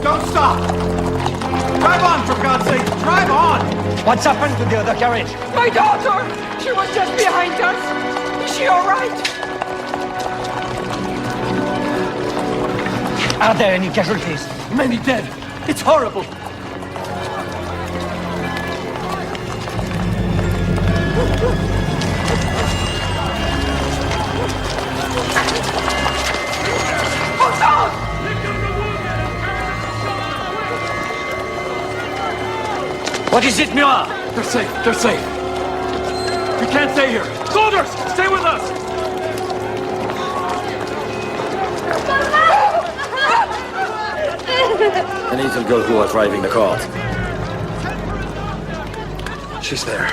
Don't stop! Drive on, for God's sake! Drive on! What's happened to the other carriage? My daughter! She was just behind us. Is she all right? Are there any casualties? Many dead. It's horrible. Hold on! What is it, Murat? They're safe. They're safe. We can't stay here. Soldiers, stay with us! The little girl who was driving the cart. She's there.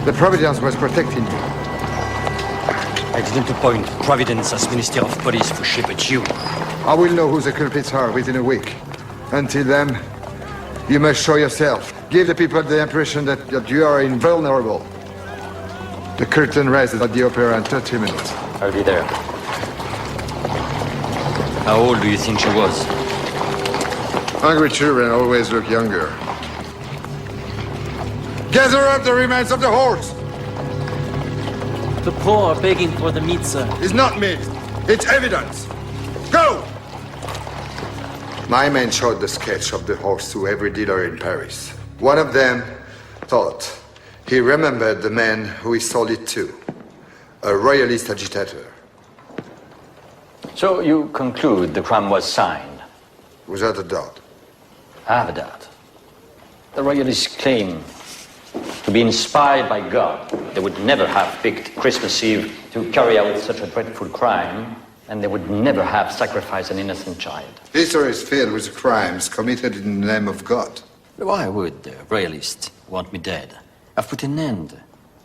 The Providence was protecting you. I didn't appoint Providence as Minister of Police for ship at you. I will know who the culprits are within a week. Until then, you must show yourself. Give the people the impression that you are invulnerable. The curtain rises at the opera in 30 minutes. I'll be there. How old do you think she was? Hungry children always look younger. Gather up the remains of the horse! The poor are begging for the meat, sir. It's not meat. It's evidence. Go! My men showed the sketch of the horse to every dealer in Paris. One of them thought he remembered the man who he sold it to, a royalist agitator. So you conclude the crime was signed? Without a doubt. I have a doubt. The royalists claim to be inspired by God. They would never have picked Christmas Eve to carry out such a dreadful crime, and they would never have sacrificed an innocent child. History is filled with crimes committed in the name of God. Why would the royalists want me dead? I've put an end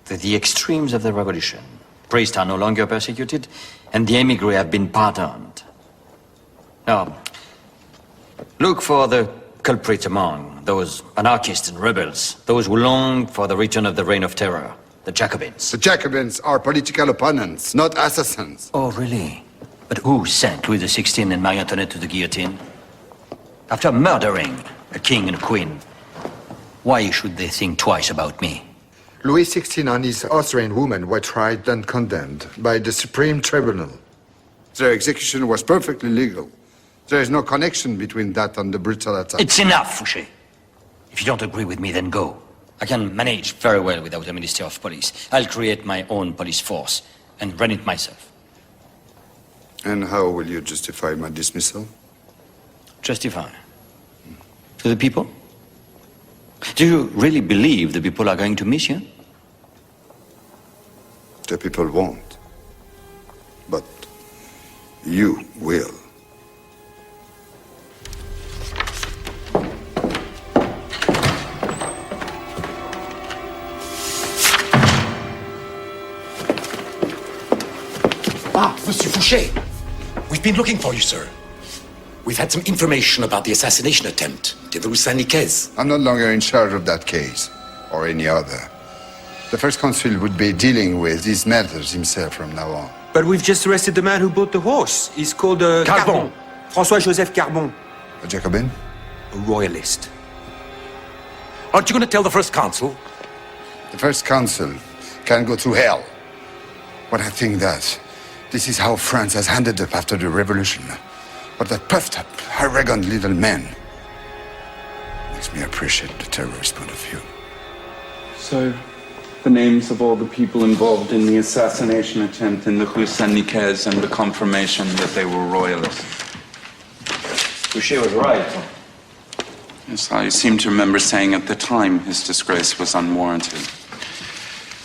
to the extremes of the revolution. Priests are no longer persecuted, and the emigre have been pardoned. Now, look for the culprits among those anarchists and rebels, those who long for the return of the reign of terror, the Jacobins. The Jacobins are political opponents, not assassins. Oh, really? But who sent Louis XVI and Marie Antoinette to the guillotine? After murdering a king and a queen, why should they think twice about me? Louis XVI and his Austrian woman were tried and condemned by the Supreme Tribunal. Their execution was perfectly legal. There is no connection between that and the brutal attack. It's enough, Fouché. If you don't agree with me, then go. I can manage very well without a Minister of Police. I'll create my own police force and run it myself. And how will you justify my dismissal? Justify? To the people? Do you really believe the people are going to miss you? The people won't. But you will. Ah, Monsieur Fouché. We've been looking for you, sir. We've had some information about the assassination attempt to the Rue Saint-Nicaise. I'm no longer in charge of that case, or any other. The first consul would be dealing with these matters himself from now on. But we've just arrested the man who bought the horse. He's called, Carbon. François-Joseph Carbon. A Jacobin? A royalist. Aren't you going to tell the first consul? The first consul can go to hell. But I think that this is how France has ended up after the revolution. But that puffed up, arrogant little man makes me appreciate the terrorist point of view. So, the names of all the people involved in the assassination attempt in the Rue Saint-Nicaise and the confirmation that they were royalists. Fouché was right. Yes, I seem to remember saying at the time his disgrace was unwarranted.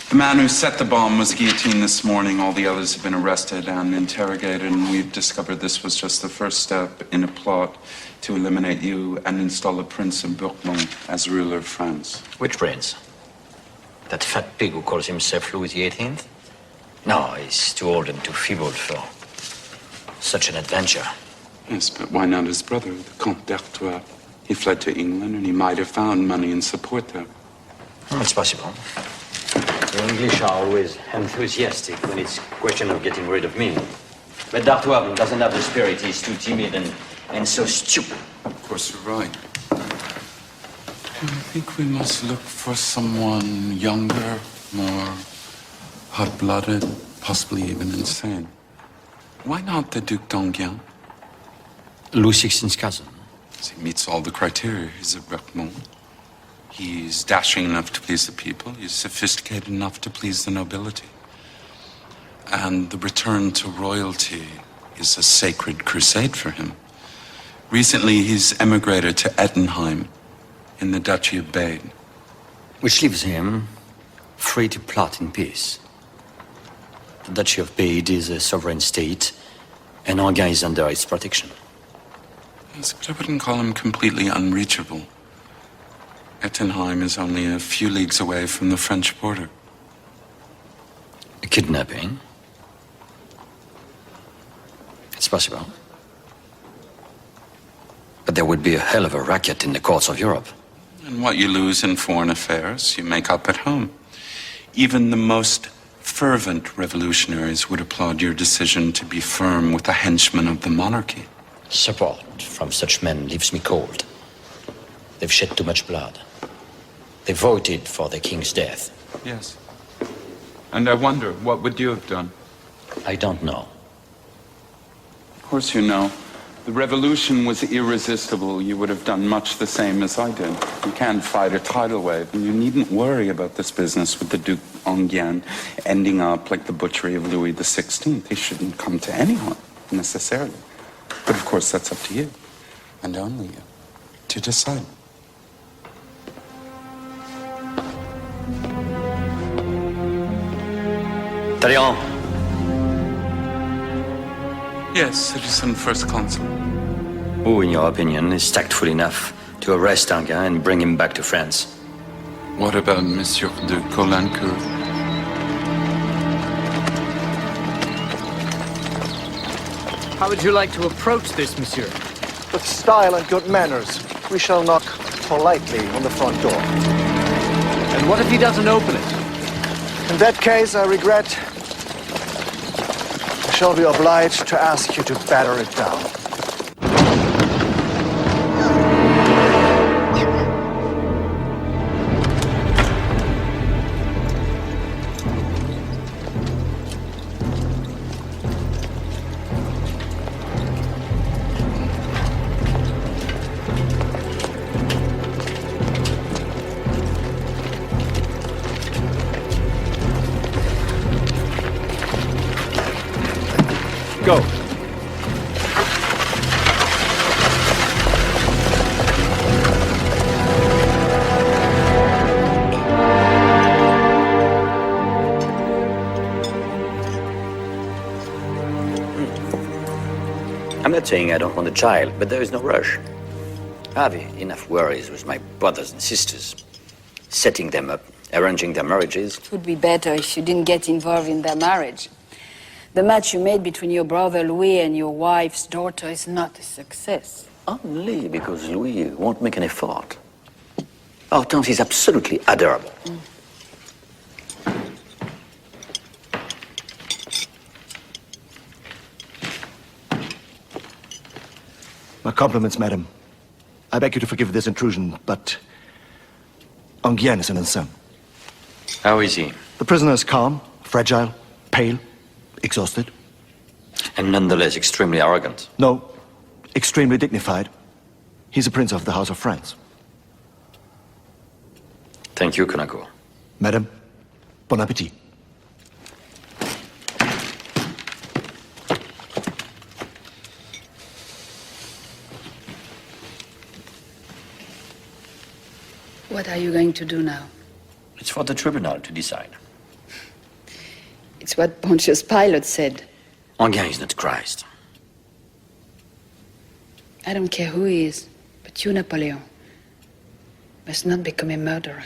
The man who set the bomb was guillotined this morning. All the others have been arrested and interrogated, and we've discovered this was just the first step in a plot to eliminate you and install a Prince of Bourbon as ruler of France. Which prince? That fat pig who calls himself Louis XVIII? No, he's too old and too feeble for such an adventure. Yes, but why not his brother, the Comte d'Artois? He fled to England, and he might have found money and support there. It's possible. The English are always enthusiastic when it's a question of getting rid of me. But d'Artois doesn't have the spirit. He's too timid and so stupid. Of course, you're right. I think we must look for someone younger, more hot-blooded, possibly even insane. Why not the Duc d'Enghien? Louis XVI's cousin. He meets all the criteria. He's a Berkmont. He's dashing enough to please the people. He's sophisticated enough to please the nobility. And the return to royalty is a sacred crusade for him. Recently, he's emigrated to Ettenheim in the Duchy of Baden. Which leaves him free to plot in peace. The Duchy of Baden is a sovereign state, and Enghien is under its protection. Yes, but I wouldn't call him completely unreachable. Ettenheim is only a few leagues away from the French border. A kidnapping? It's possible. But there would be a hell of a racket in the courts of Europe. And what you lose in foreign affairs, you make up at home. Even the most fervent revolutionaries would applaud your decision to be firm with the henchmen of the monarchy. Support from such men leaves me cold. They've shed too much blood. They voted for the king's death. Yes. And I wonder, what would you have done? I don't know. Of course you know. The revolution was irresistible. You would have done much the same as I did. You can't fight a tidal wave, and you needn't worry about this business with the Duc d'Enghien ending up like the butchery of Louis XVI. He shouldn't come to anyone, necessarily. But of course, that's up to you, and only you, to decide. Talleyrand. Yes, Citizen First Consul. Who, in your opinion, is tactful enough to arrest Enghien and bring him back to France? What about Monsieur de Caulaincourt? How would you like to approach this, monsieur? With style and good manners, we shall knock politely on the front door. And what if he doesn't open it? In that case, I regret I shall be obliged to ask you to batter it down. Go. I'm not saying I don't want a child, but there is no rush. I have enough worries with my brothers and sisters. Setting them up, arranging their marriages. It would be better if you didn't get involved in their marriage. The match you made between your brother Louis and your wife's daughter is not a success. Only because Louis won't make an effort. Hortense is absolutely adorable. My compliments, madam. I beg you to forgive this intrusion, but Enghien is an insane. How is he? The prisoner is calm, fragile, pale, exhausted. And nonetheless extremely arrogant. No, extremely dignified. He's a prince of the House of France. Thank you, Konako. Madam, bon appétit. What are you going to do now? It's for the tribunal to decide. It's what Pontius Pilate said. Enghien is not Christ. I don't care who he is, but you, Napoleon, must not become a murderer.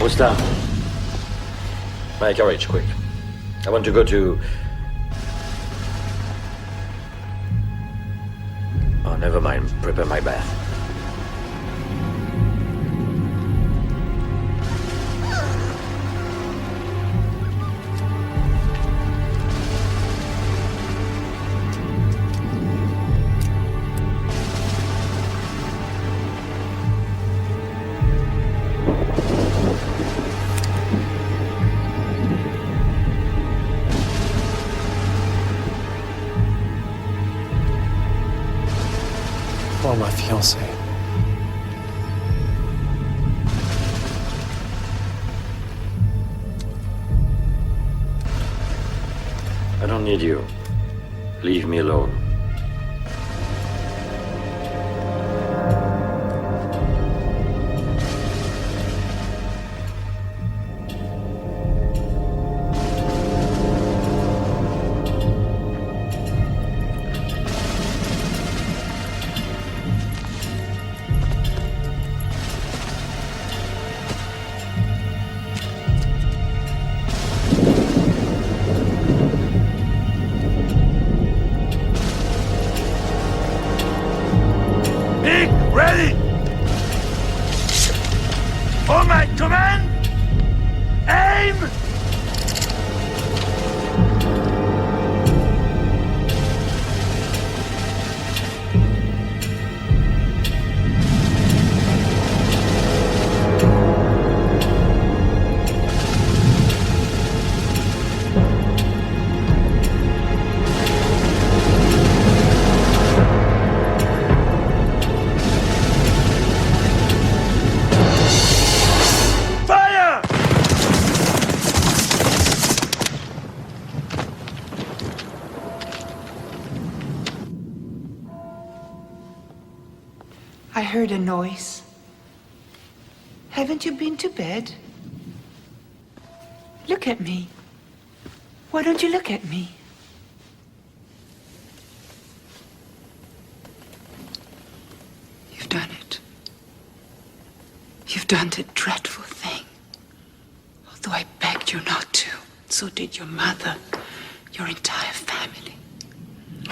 Esta, my carriage, quick. I want to go to... Oh, never mind. Prepare my bath. Oh, ma fiancée. I don't need you. Leave me alone. Ready! On my command, aim! I heard a noise. Haven't you been to bed? Look at me. Why don't you look at me? You've done it. You've done the dreadful thing. Although I begged you not to, so did your mother, your entire family.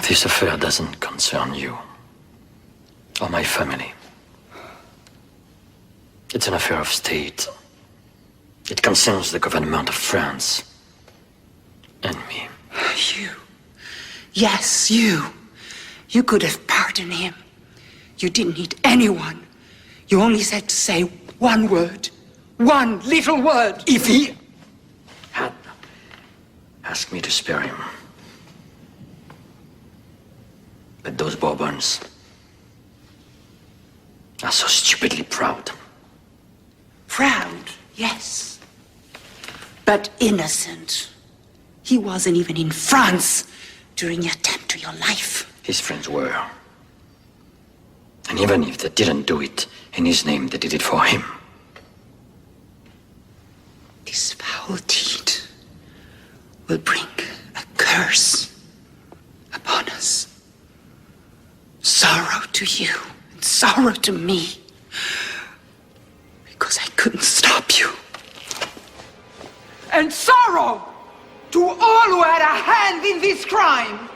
This affair doesn't concern you. Or my family. It's an affair of state. It concerns the government of France. And me. You. Yes, you. You could have pardoned him. You didn't need anyone. You only had to say one word. One little word. If he had asked me to spare him. But those Bourbons are so stupidly proud. Proud, yes. But innocent. He wasn't even in France during the attempt to your life. His friends were. And even if they didn't do it in his name, they did it for him. This foul deed will bring a curse upon us. Sorrow to you and sorrow to me. Because I couldn't stop you. And sorrow to all who had a hand in this crime.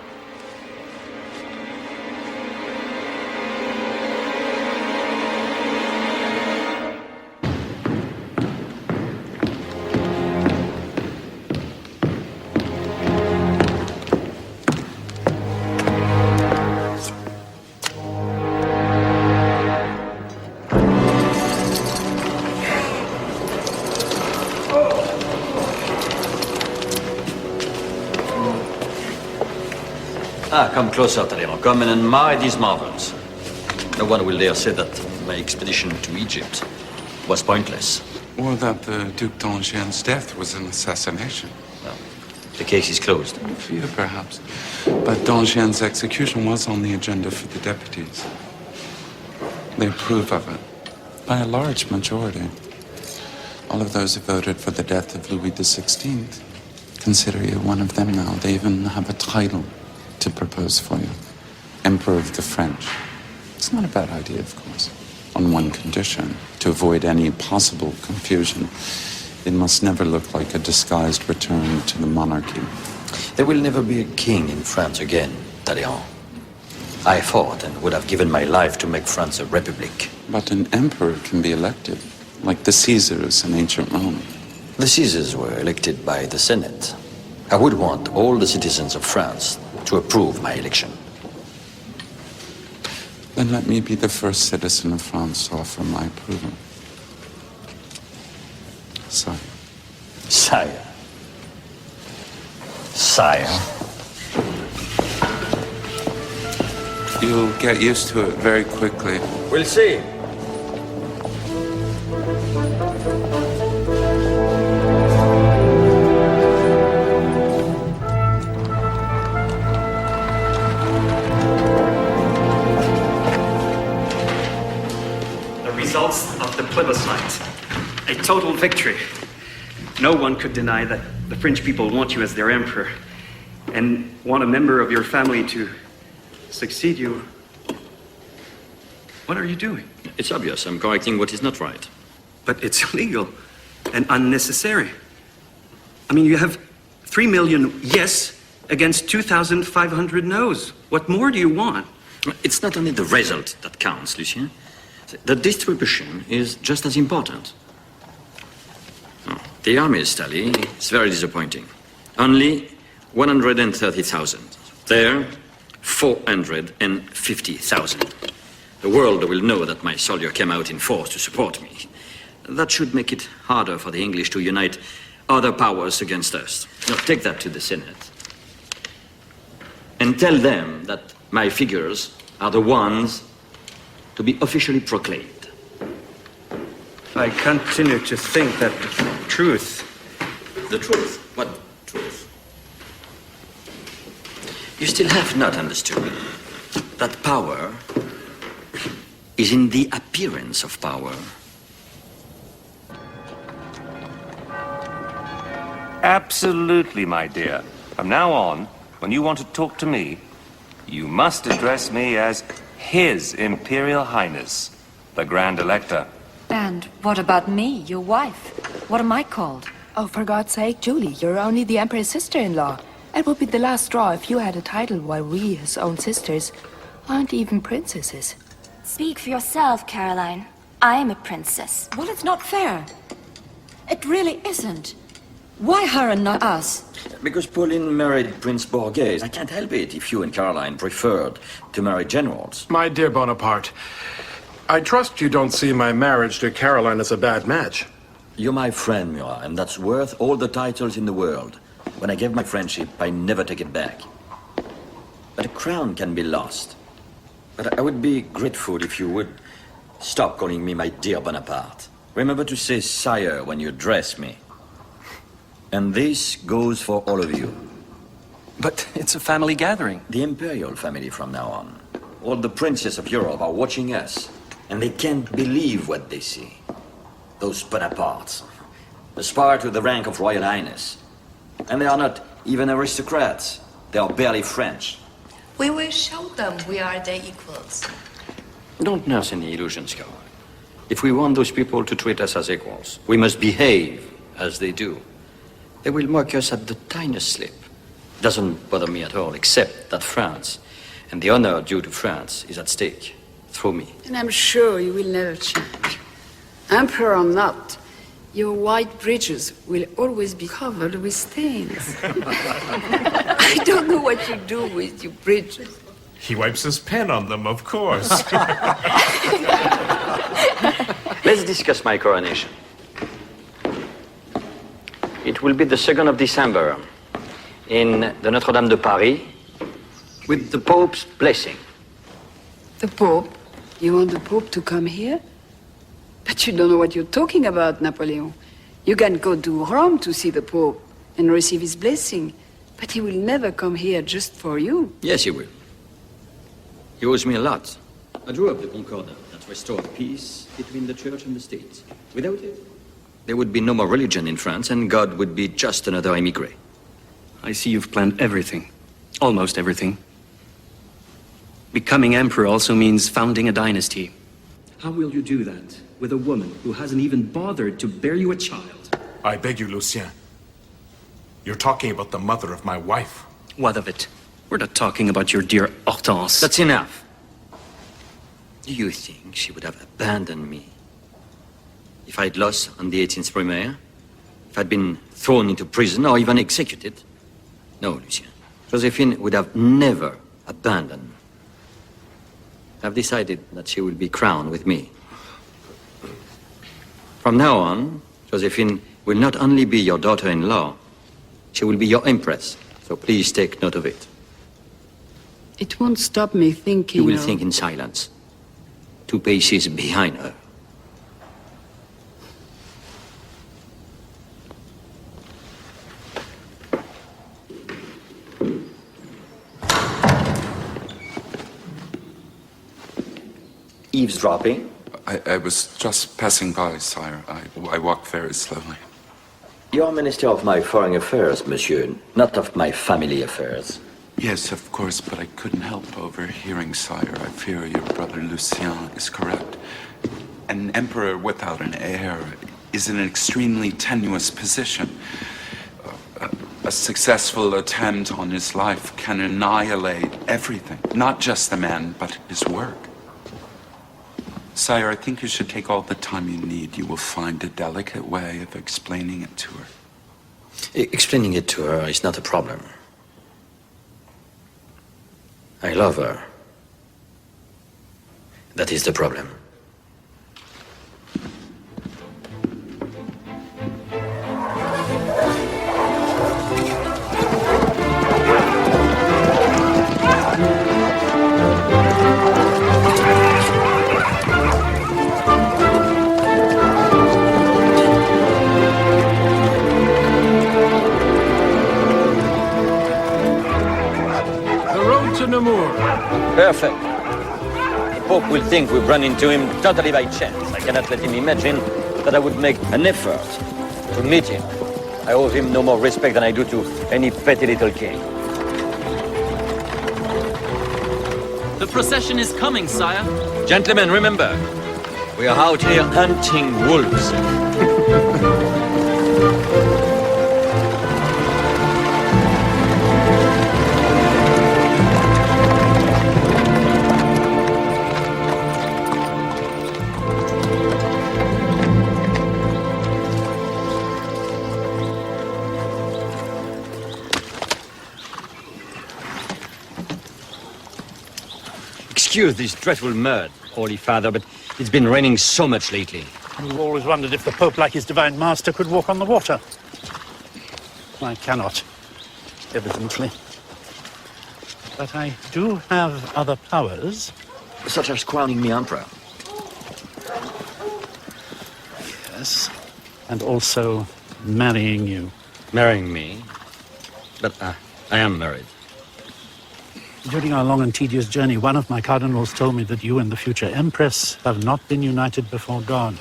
Come closer, Talleyrand. Come and admire these marvels. No one will dare say that my expedition to Egypt was pointless. Or that the Duc d'Enghien's death was an assassination. Well, the case is closed. For you, perhaps. But d'Enghien's execution was on the agenda for the deputies. They approve of it by a large majority. All of those who voted for the death of Louis XVI consider you one of them now. They even have a title to propose for you. Emperor of the French. It's not a bad idea, of course. On one condition, to avoid any possible confusion. It must never look like a disguised return to the monarchy. There will never be a king in France again, Talleyrand. I fought and would have given my life to make France a republic. But an emperor can be elected, like the Caesars in ancient Rome. The Caesars were elected by the Senate. I would want all the citizens of France to approve my election. Then let me be the first citizen of France to offer my approval. Sire. Sire. Sire. You'll get used to it very quickly. We'll see. Results of the plebiscite. A total victory. No one could deny that the French people want you as their emperor and want a member of your family to succeed you. What are you doing? It's obvious. I'm correcting what is not right. But it's illegal and unnecessary. I mean, you have 3 million yes against 2,500 no's. What more do you want? It's not only the result that counts, Lucien. The distribution is just as important. The army's tally is very disappointing. Only 130,000. There, 450,000. The world will know that my soldier came out in force to support me. That should make it harder for the English to unite other powers against us. Now, take that to the Senate. And tell them that my figures are the ones to be officially proclaimed. I continue to think that the truth... The truth? What truth? You still have not understood that power is in the appearance of power. Absolutely, my dear. From now on, when you want to talk to me, you must address me as His Imperial Highness, the Grand Elector. And what about me, your wife? What am I called? Oh, for God's sake, Julie, you're only the Emperor's sister-in-law. It would be the last straw if you had a title while we, his own sisters, aren't even princesses. Speak for yourself, Caroline. I am a princess. Well, it's not fair. It really isn't. Why her and not us? Because Pauline married Prince Borghese. I can't help it if you and Caroline preferred to marry generals. My dear Bonaparte, I trust you don't see my marriage to Caroline as a bad match. You're my friend, Murat, and that's worth all the titles in the world. When I gave my friendship, I never take it back. But a crown can be lost. But I would be grateful if you would stop calling me my dear Bonaparte. Remember to say sire when you address me. And this goes for all of you. But it's a family gathering. The imperial family from now on. All the princes of Europe are watching us, and they can't believe what they see. Those Bonapartes aspire to the rank of Royal Highness. And they are not even aristocrats. They are barely French. We will show them we are their equals. Don't nurse any illusions, Caroline. If we want those people to treat us as equals, we must behave as they do. They will mock us at the tiniest slip. Doesn't bother me at all, except that France and the honor due to France is at stake through me. And I'm sure you will never change. Emperor or not, your white bridges will always be covered with stains. I don't know what you do with your bridges. He wipes his pen on them, of course. Let's discuss my coronation. It will be the 2nd of December in the Notre-Dame de Paris with the Pope's blessing. The Pope? You want the Pope to come here? But you don't know what you're talking about, Napoleon. You can go to Rome to see the Pope and receive his blessing, but he will never come here just for you. Yes, he will. He owes me a lot. I drew up the Concordat that restored peace between the church and the state. Without it, there would be no more religion in France, and God would be just another émigré. I see you've planned everything. Almost everything. Becoming emperor also means founding a dynasty. How will you do that with a woman who hasn't even bothered to bear you a child? I beg you, Lucien. You're talking about the mother of my wife. What of it? We're not talking about your dear Hortense. That's enough. Do you think she would have abandoned me if I'd lost on the 18th Brumaire? If I'd been thrown into prison or even executed? No, Lucien. Josephine would have never abandoned me. I've decided that she will be crowned with me. From now on, Josephine will not only be your daughter-in-law, she will be your empress. So please take note of it. It won't stop me thinking. You will think in silence, 2 paces behind her. Eavesdropping? I was just passing by, sire. I walked very slowly. You're Minister of my foreign affairs, monsieur, not of my family affairs. Yes, of course, but I couldn't help overhearing, sire. I fear your brother Lucien is correct. An emperor without an heir is in an extremely tenuous position. A successful attempt on his life can annihilate everything, not just the man, but his work. Sire, I think you should take all the time you need. You will find a delicate way of explaining it to her. Explaining it to her is not a problem. I love her. That is the problem. Perfect. The Pope will think we've run into him totally by chance. I cannot let him imagine that I would make an effort to meet him. I owe him no more respect than I do to any petty little king. The procession is coming, sire. Gentlemen, remember, we are out here hunting wolves. Excuse this dreadful mud, Holy Father, but it's been raining so much lately. I've always wondered if the Pope, like his divine master, could walk on the water. I cannot, evidently. But I do have other powers. Such as crowning me emperor. Yes. And also marrying you. Marrying me? But I am married. During our long and tedious journey, one of my cardinals told me that you and the future empress have not been united before God.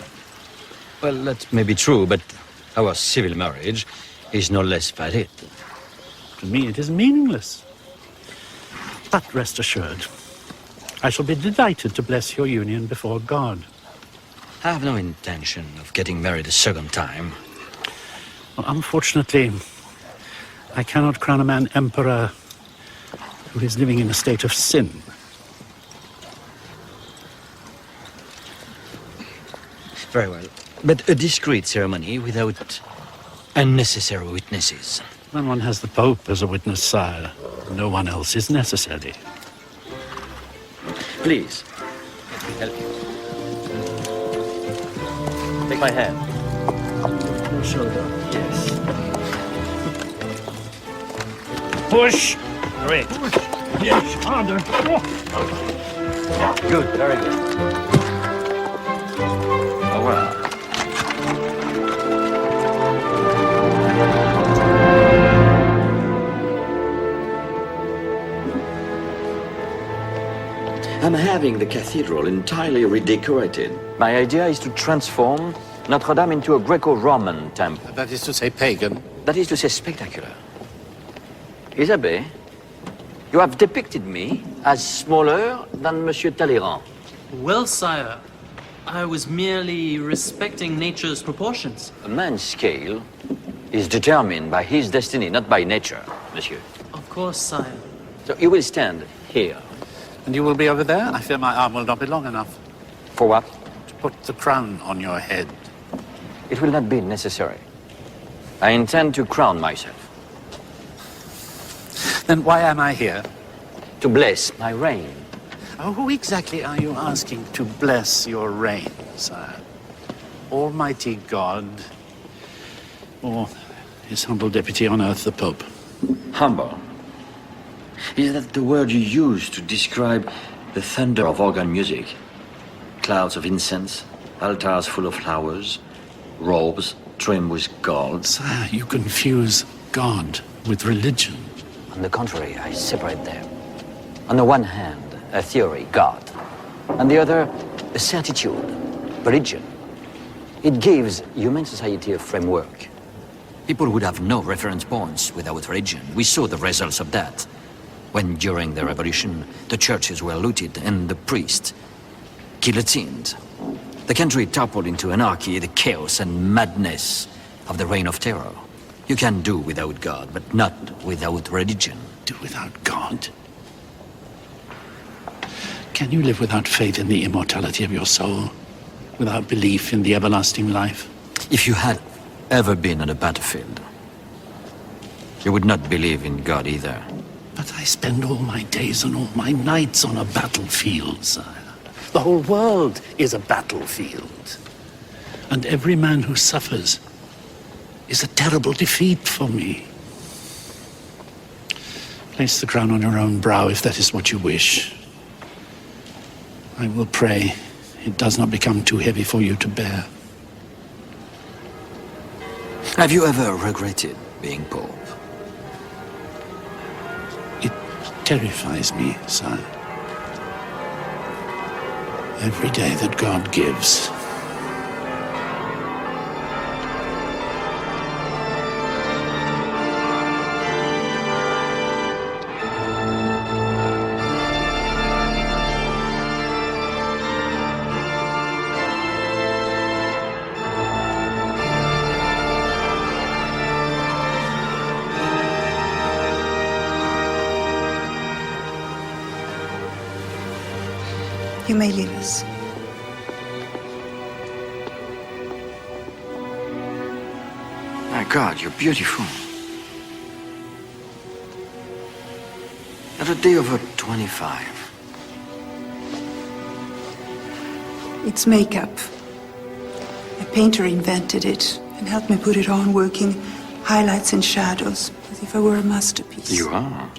Well, that may be true, but our civil marriage is no less valid. To me, it is meaningless. But rest assured, I shall be delighted to bless your union before God. I have no intention of getting married a second time. Well, unfortunately, I cannot crown a man emperor who is living in a state of sin. Very well. But a discreet ceremony without unnecessary witnesses. When one has the Pope as a witness, sire, no one else is necessary. Please, help me. Take my hand. Your shoulder. Yes. Push! Great. Yes, harder. Good, very good. Oh, well. I'm having the cathedral entirely redecorated. My idea is to transform Notre Dame into a Greco-Roman temple. That is to say pagan. That is to say spectacular. Isabelle, you have depicted me as smaller than Monsieur Talleyrand. Well, sire, I was merely respecting nature's proportions. A man's scale is determined by his destiny, not by nature, monsieur. Of course, sire. So you will stand here. And you will be over there? I fear my arm will not be long enough. For what? To put the crown on your head. It will not be necessary. I intend to crown myself. Then why am I here? To bless my reign. Oh, who exactly are you asking to bless your reign, sire? Almighty God, or his humble deputy on earth, the Pope? Humble. Is that the word you use to describe the thunder of organ music? Clouds of incense, altars full of flowers, robes trimmed with gold. Sire, you confuse God with religion. On the contrary, I separate them. On the one hand, a theory, God. On the other, a certitude, religion. It gives human society a framework. People would have no reference points without religion. We saw the results of that. When, during the revolution, the churches were looted and the priests guillotined. The country toppled into anarchy, the chaos and madness of the Reign of Terror. You can do without God, but not without religion. Do without God? Can you live without faith in the immortality of your soul? Without belief in the everlasting life? If you had ever been on a battlefield, you would not believe in God either. But I spend all my days and all my nights on a battlefield, sire. The whole world is a battlefield. And every man who suffers is a terrible defeat for me. Place the crown on your own brow if that is what you wish. I will pray it does not become too heavy for you to bear. Have you ever regretted being Pope? It terrifies me, sire. Every day that God gives. You may leave us. My God, you're beautiful. At a day over 25. It's makeup. A painter invented it and helped me put it on, working highlights and shadows, as if I were a masterpiece. You are.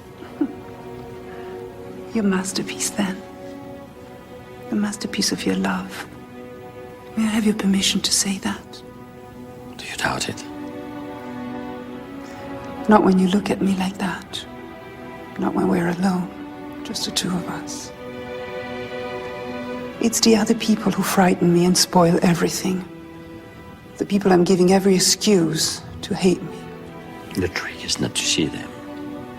Your masterpiece, then. The masterpiece of your love. May I have your permission to say that? Do you doubt it? Not when you look at me like that. Not when we're alone, just the two of us. It's the other people who frighten me and spoil everything. The people I'm giving every excuse to hate me. The trick is not to see them.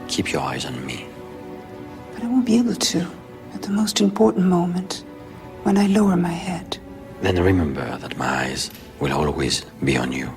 Keep your eyes on me. But I won't be able to at the most important moment, when I lower my head. Then remember that my eyes will always be on you.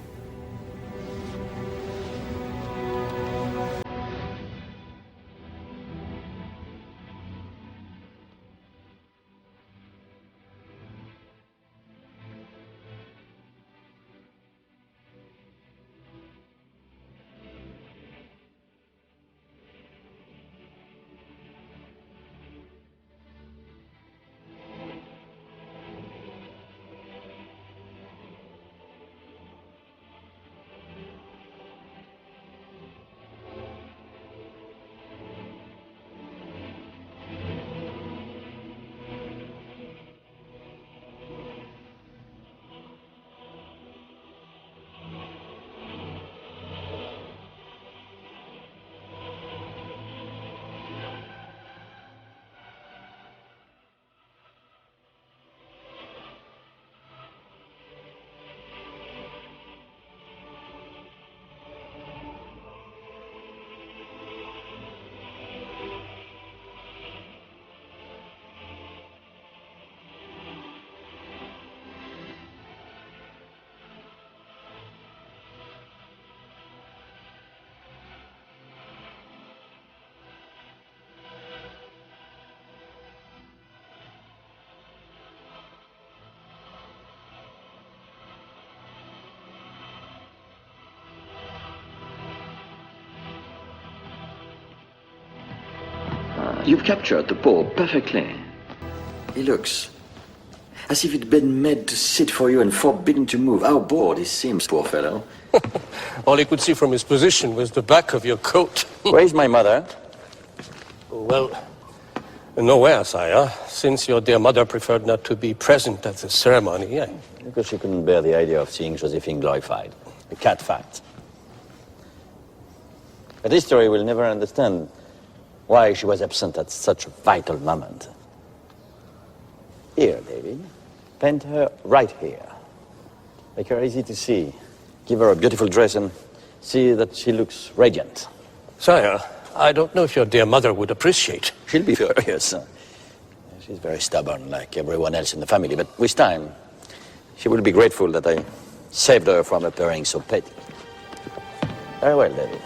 You've captured the Pope perfectly. He looks as if he'd been made to sit for you and forbidden to move. How bored he seems, poor fellow. All he could see from his position was the back of your coat. Where's my mother? Well, nowhere, sire. Since your dear mother preferred not to be present at the ceremony, Because she couldn't bear the idea of seeing Josephine glorified. A cat fact. But history will never understand why she was absent at such a vital moment. Here, David. Paint her right here. Make her easy to see. Give her a beautiful dress and see that she looks radiant. Sire, I don't know if your dear mother would appreciate. She'll be furious. She's very stubborn, like everyone else in the family, but with time, she will be grateful that I saved her from appearing so petty. Very well, David.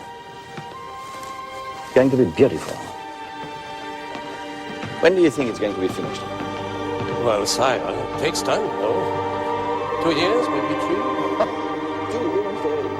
It's going to be beautiful. When do you think it's going to be finished? Well, sire, it takes time, no? 2 years, maybe 3? 2 years, David.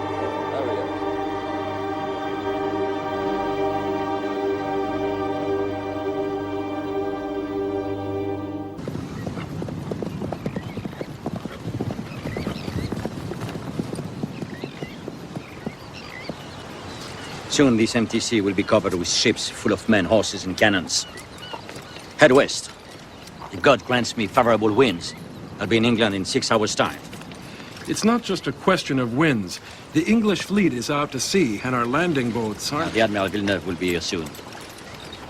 Soon this empty sea will be covered with ships full of men, horses, and cannons. Head west. If God grants me favorable winds, I'll be in England in 6 hours' time. It's not just a question of winds. The English fleet is out to sea, and our landing boats aren't... The Admiral Villeneuve will be here soon.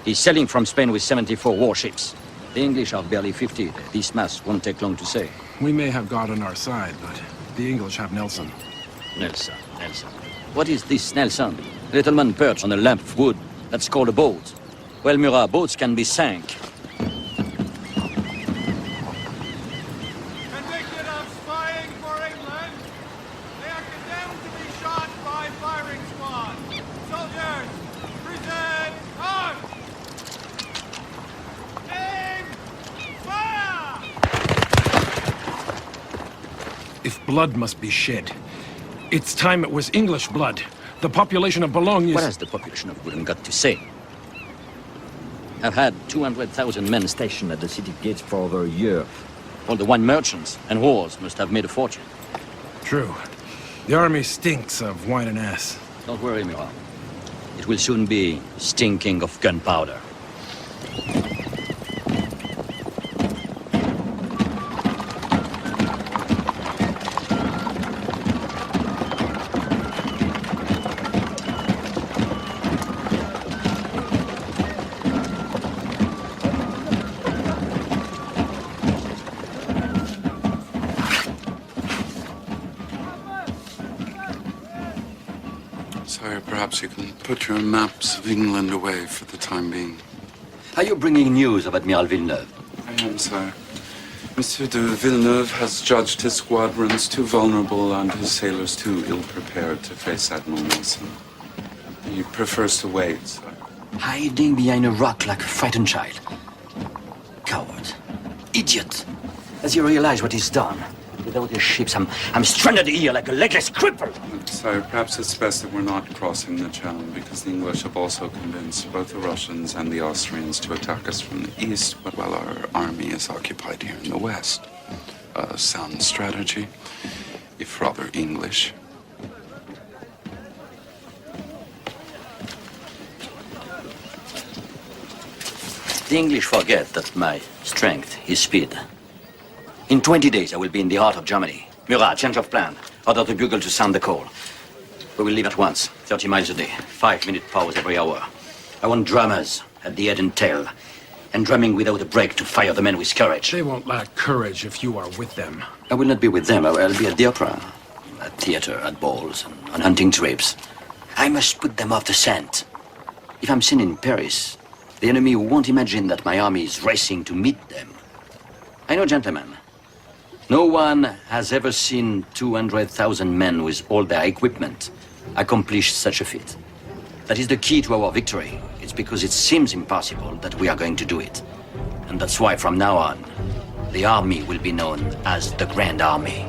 He's sailing from Spain with 74 warships. The English are barely 50. This mass won't take long to say. We may have God on our side, but the English have Nelson. Nelson. What is this Nelson? A little man perched on a lump of wood. That's called a boat. Well, Murat, boats can be sank. If blood must be shed, it's time it was English blood. The population of Boulogne is... What has the population of Boulogne got to say? I've had 200,000 men stationed at the city gates for over a year. All the wine merchants and whores must have made a fortune. True. The army stinks of wine and ass. Don't worry, Murat. It will soon be stinking of gunpowder. Sire, perhaps you can put your maps of England away for the time being. Are you bringing news of Admiral Villeneuve? I am, sire. Monsieur de Villeneuve has judged his squadrons too vulnerable and his sailors too ill-prepared to face Admiral Nelson. He prefers to wait, sire. Hiding behind a rock like a frightened child. Coward. Idiot. Has he realized what he's done? Without his ships, I'm stranded here like a legless cripple. Sire, perhaps it's best that we're not crossing the Channel, because the English have also convinced both the Russians and the Austrians to attack us from the east, while our army is occupied here in the west. A sound strategy, if rather English. The English forget that my strength is speed. In 20 days, I will be in the heart of Germany. Murat, change of plan. Order the bugle to sound the call. We will leave at once, 30 miles a day, 5-minute pause every hour. I want drummers at the head and tail, and drumming without a break to fire the men with courage. They won't lack courage if you are with them. I will not be with them. I'll be at the opera, at theater, at balls, and on hunting trips. I must put them off the scent. If I'm seen in Paris, the enemy won't imagine that my army is racing to meet them. I know, gentlemen, no one has ever seen 200,000 men with all their equipment accomplish such a feat. That is the key to our victory. It's because it seems impossible that we are going to do it. And that's why from now on, the army will be known as the Grand Army.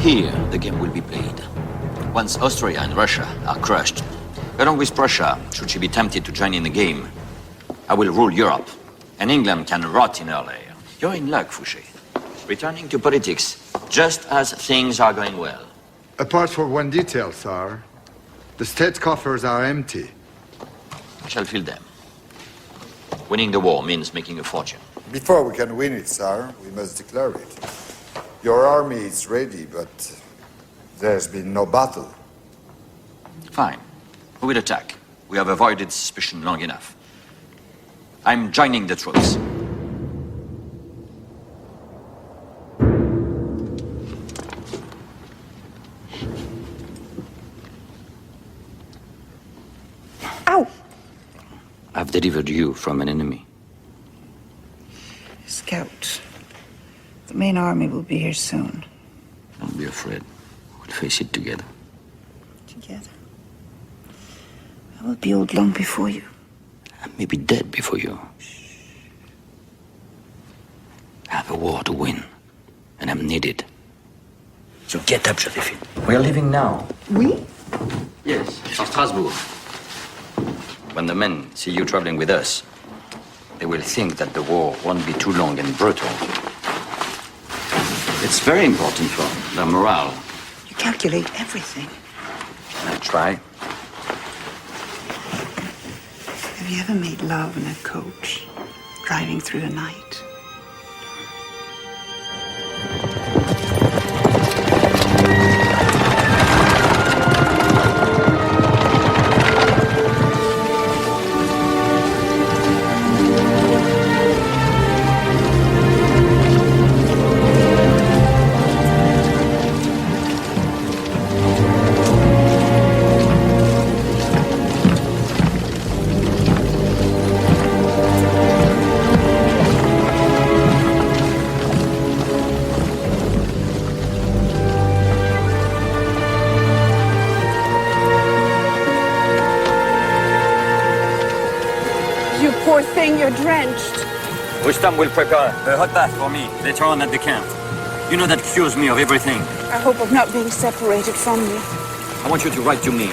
Here, the game will be played. Once Austria and Russia are crushed, along with Prussia, should she be tempted to join in the game, I will rule Europe, and England can rot in her lair. You're in luck, Fouché. Returning to politics, just as things are going well. Apart from one detail, sir. The state coffers are empty. I shall fill them. Winning the war means making a fortune. Before we can win it, sir, we must declare it. Your army is ready, but there's been no battle. Fine. Who will attack? We have avoided suspicion long enough. I'm joining the troops. Ow! I've delivered you from an enemy. Scout. The main army will be here soon. Don't be afraid. We'll face it together. Together. I will be old long before you. I may be dead before you. I have a war to win, and I'm needed. So get up, Josephine. We are leaving now. We? Yes, for Strasbourg. When the men see you traveling with us, they will think that the war won't be too long and brutal. It's very important for their morale. You calculate everything. I try. Have you ever made love in a coach, driving through a night? You're drenched. Rustam will prepare a hot bath for me later on at the camp. You know that cures me of everything. I hope of not being separated from you. I want you to write to me.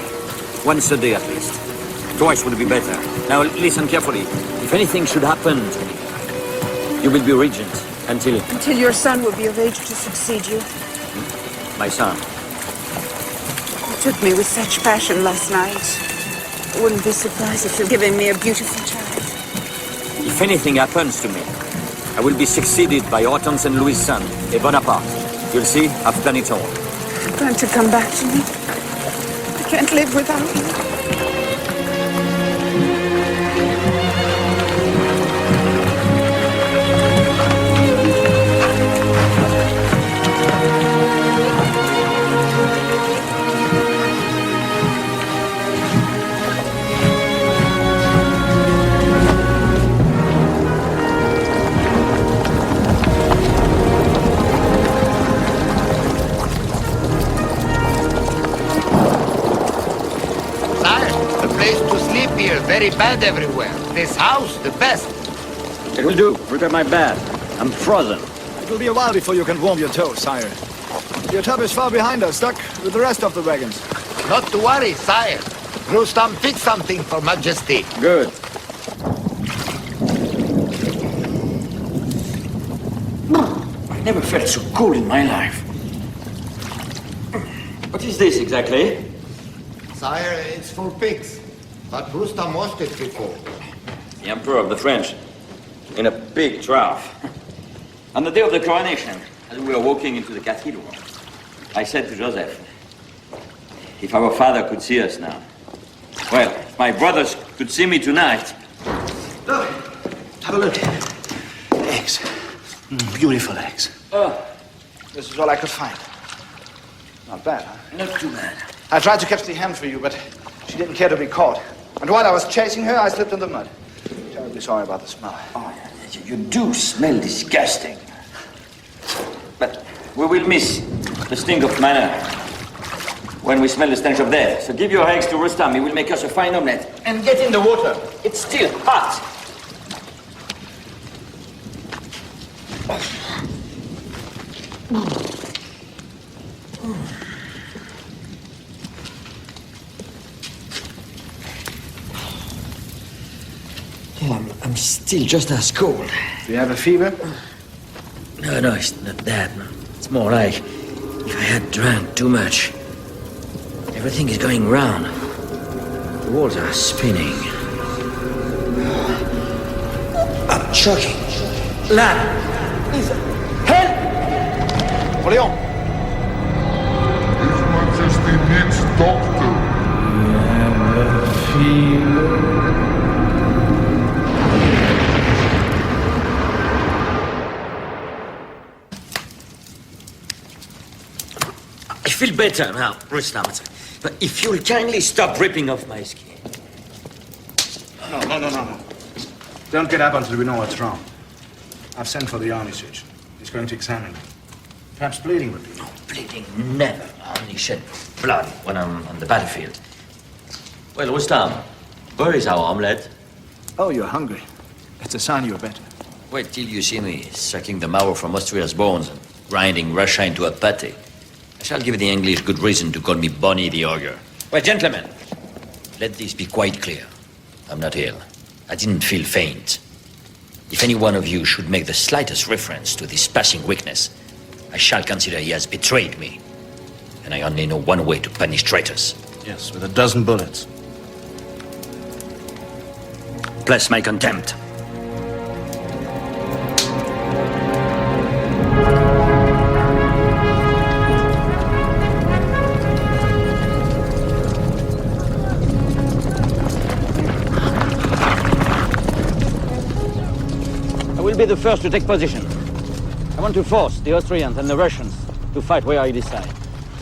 Once a day at least. Twice would be better. Now listen carefully. If anything should happen to me, you will be regent until... Until your son will be of age to succeed you. My son. You took me with such passion last night. I wouldn't be surprised if you're giving me a beautiful child. If anything happens to me, I will be succeeded by Hortense and Louis' son, a Bonaparte. You'll see, I've done it all. You're going to come back to me. I can't live without you. Very bad everywhere. This house, the best. It will do. Prepare my bath. I'm frozen. It will be a while before you can warm your toes, sire. Your tub is far behind us, stuck with the rest of the wagons. Not to worry, sire. Rustam fixed something for Majesty. Good. I never felt so cold in my life. What is this exactly? Sire, it's for pigs. But Rustam washed it before. The Emperor of the French, in a big trough. On the day of the coronation, as we were walking into the cathedral, I said to Joseph, if our father could see us now, well, if my brothers could see me tonight. Look, have a look. Eggs. Beautiful eggs. Oh. This is all I could find. Not bad, huh? Not too bad. I tried to catch the hen for you, but she didn't care to be caught. And while I was chasing her, I slipped in the mud. Terribly sorry about the smell. Oh, you do smell disgusting. But we will miss the sting of manna when we smell the stench of death. So give your eggs to Rustam. He will make us a fine omelette. And get in the water. It's still hot. Oh, I'm still just as cold. Do you have a fever? No, it's not that. No. It's more like if I had drank too much. Everything is going round. The walls are spinning. I'm choking. Lad! Please, help! Napoleon! His Majesty needs doctor. I feel better now, Rustam. But if you'll kindly stop ripping off my skin. No. Don't get up until we know what's wrong. I've sent for the army surgeon. He's going to examine you. Perhaps bleeding would be. No, bleeding never. I only shed blood when I'm on the battlefield. Well, Rustam, where is our omelette? Oh, you're hungry. It's a sign you're better. Wait till you see me sucking the marrow from Austria's bones and grinding Russia into a pate. I shall give the English good reason to call me Bonnie the Ogre. Well, gentlemen, let this be quite clear. I'm not ill. I didn't feel faint. If any one of you should make the slightest reference to this passing weakness, I shall consider he has betrayed me. And I only know one way to punish traitors. Yes, with a dozen bullets. Plus my contempt. I will be the first to take position. I want to force the Austrians and the Russians to fight where I decide.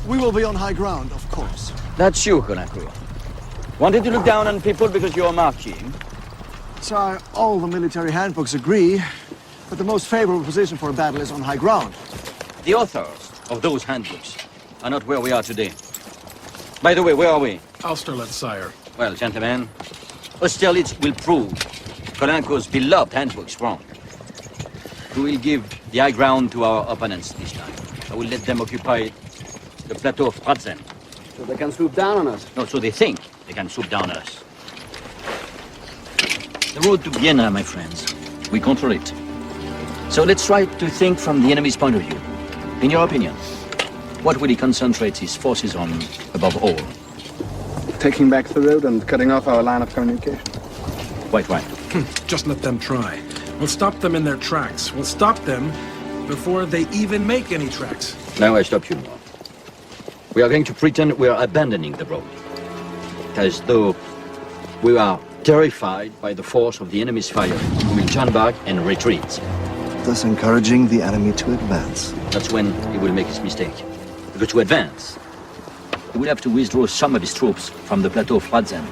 We will be on high ground, of course. That's you, Konakru. Wanted to look down on people because you're marching. Sire, all the military handbooks agree that the most favorable position for a battle is on high ground. The authors of those handbooks are not where we are today. By the way, where are we? Austerlitz, sire. Well, gentlemen, Austerlitz will prove Kolanko's beloved handbooks wrong. We will give the high ground to our opponents this time. I will let them occupy the plateau of Pratzen. So they can swoop down on us? No, so they think they can swoop down on us. The road to Vienna, my friends, we control it. So let's try to think from the enemy's point of view. In your opinion, what will he concentrate his forces on above all? Taking back the road and cutting off our line of communication. Quite right. Just let them try. We'll stop them in their tracks. We'll stop them before they even make any tracks. Now I stop you. We are going to pretend we are abandoning the road. As though we are terrified by the force of the enemy's fire. We will turn back and retreat. Thus encouraging the enemy to advance. That's when he will make his mistake. Because to advance, he will have to withdraw some of his troops from the plateau of Pratzen,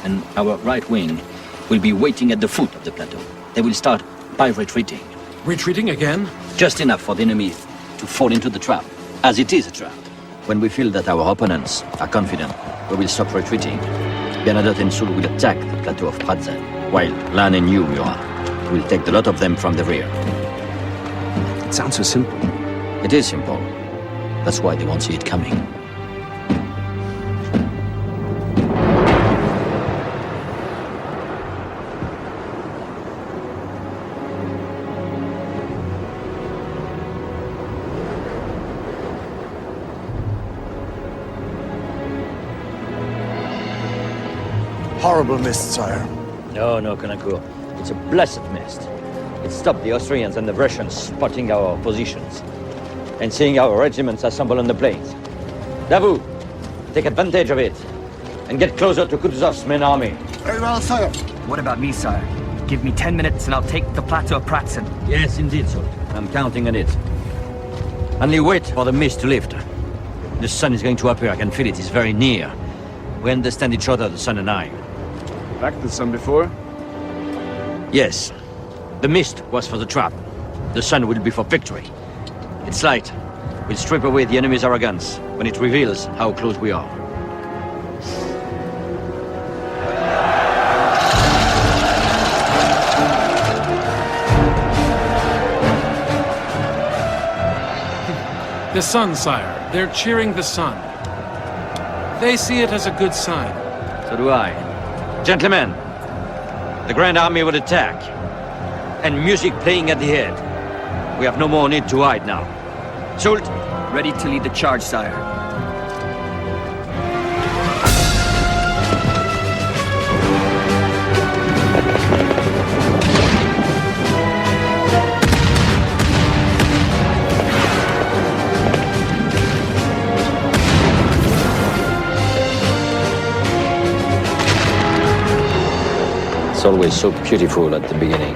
and our right wing will be waiting at the foot of the plateau. They will start by retreating. Retreating again? Just enough for the enemy to fall into the trap, as it is a trap. When we feel that our opponents are confident, we will stop retreating. Bernadotte and Soult will attack the plateau of Pratzen, while Lannes and you, Murat, will take the lot of them from the rear. It sounds so simple. It is simple. That's why they won't see it coming. Horrible mist, sire. No, Konakru. It's a blessed mist. It stopped the Austrians and the Russians spotting our positions and seeing our regiments assemble on the plains. Davout, take advantage of it and get closer to Kutuzov's main army. Very well, sire. What about me, sire? Give me 10 minutes and I'll take the plateau of Pratzen. Yes, indeed, Soult. I'm counting on it. Only wait for the mist to lift. The sun is going to appear. I can feel it. It's very near. We understand each other, the sun and I. Back the sun before? Yes. The mist was for the trap. The sun will be for victory. Its light will strip away the enemy's arrogance when it reveals how close we are. The sun, sire. They're cheering the sun. They see it as a good sign. So do I. Gentlemen, the Grand Army will attack. And music playing at the head. We have no more need to hide now. Soult? Ready to lead the charge, sire. It's always so beautiful at the beginning.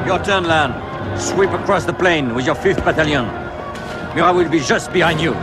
Your turn, Lan. Sweep across the plain with your 5th Battalion. Murat will be just behind you.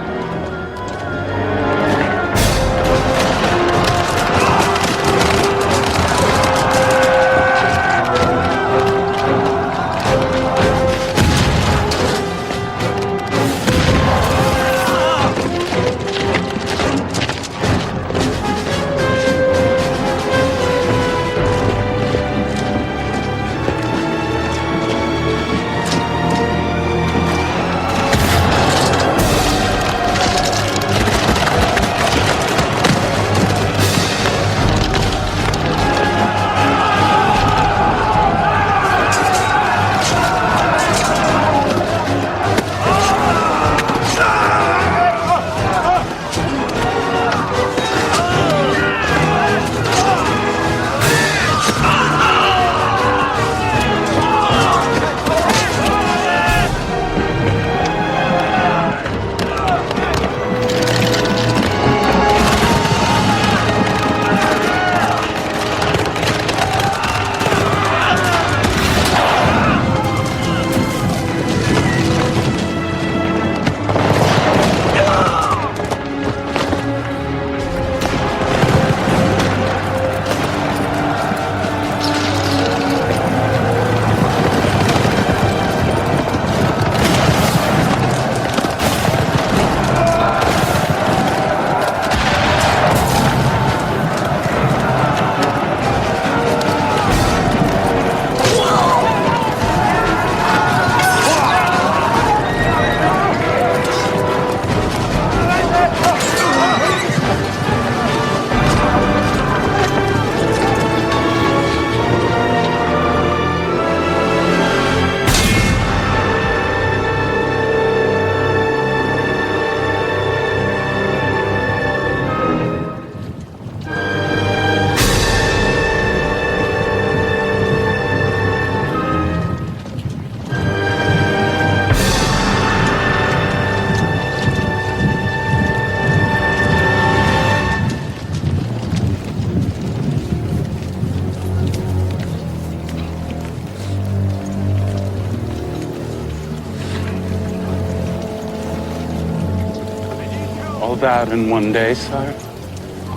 All that in one day, sire?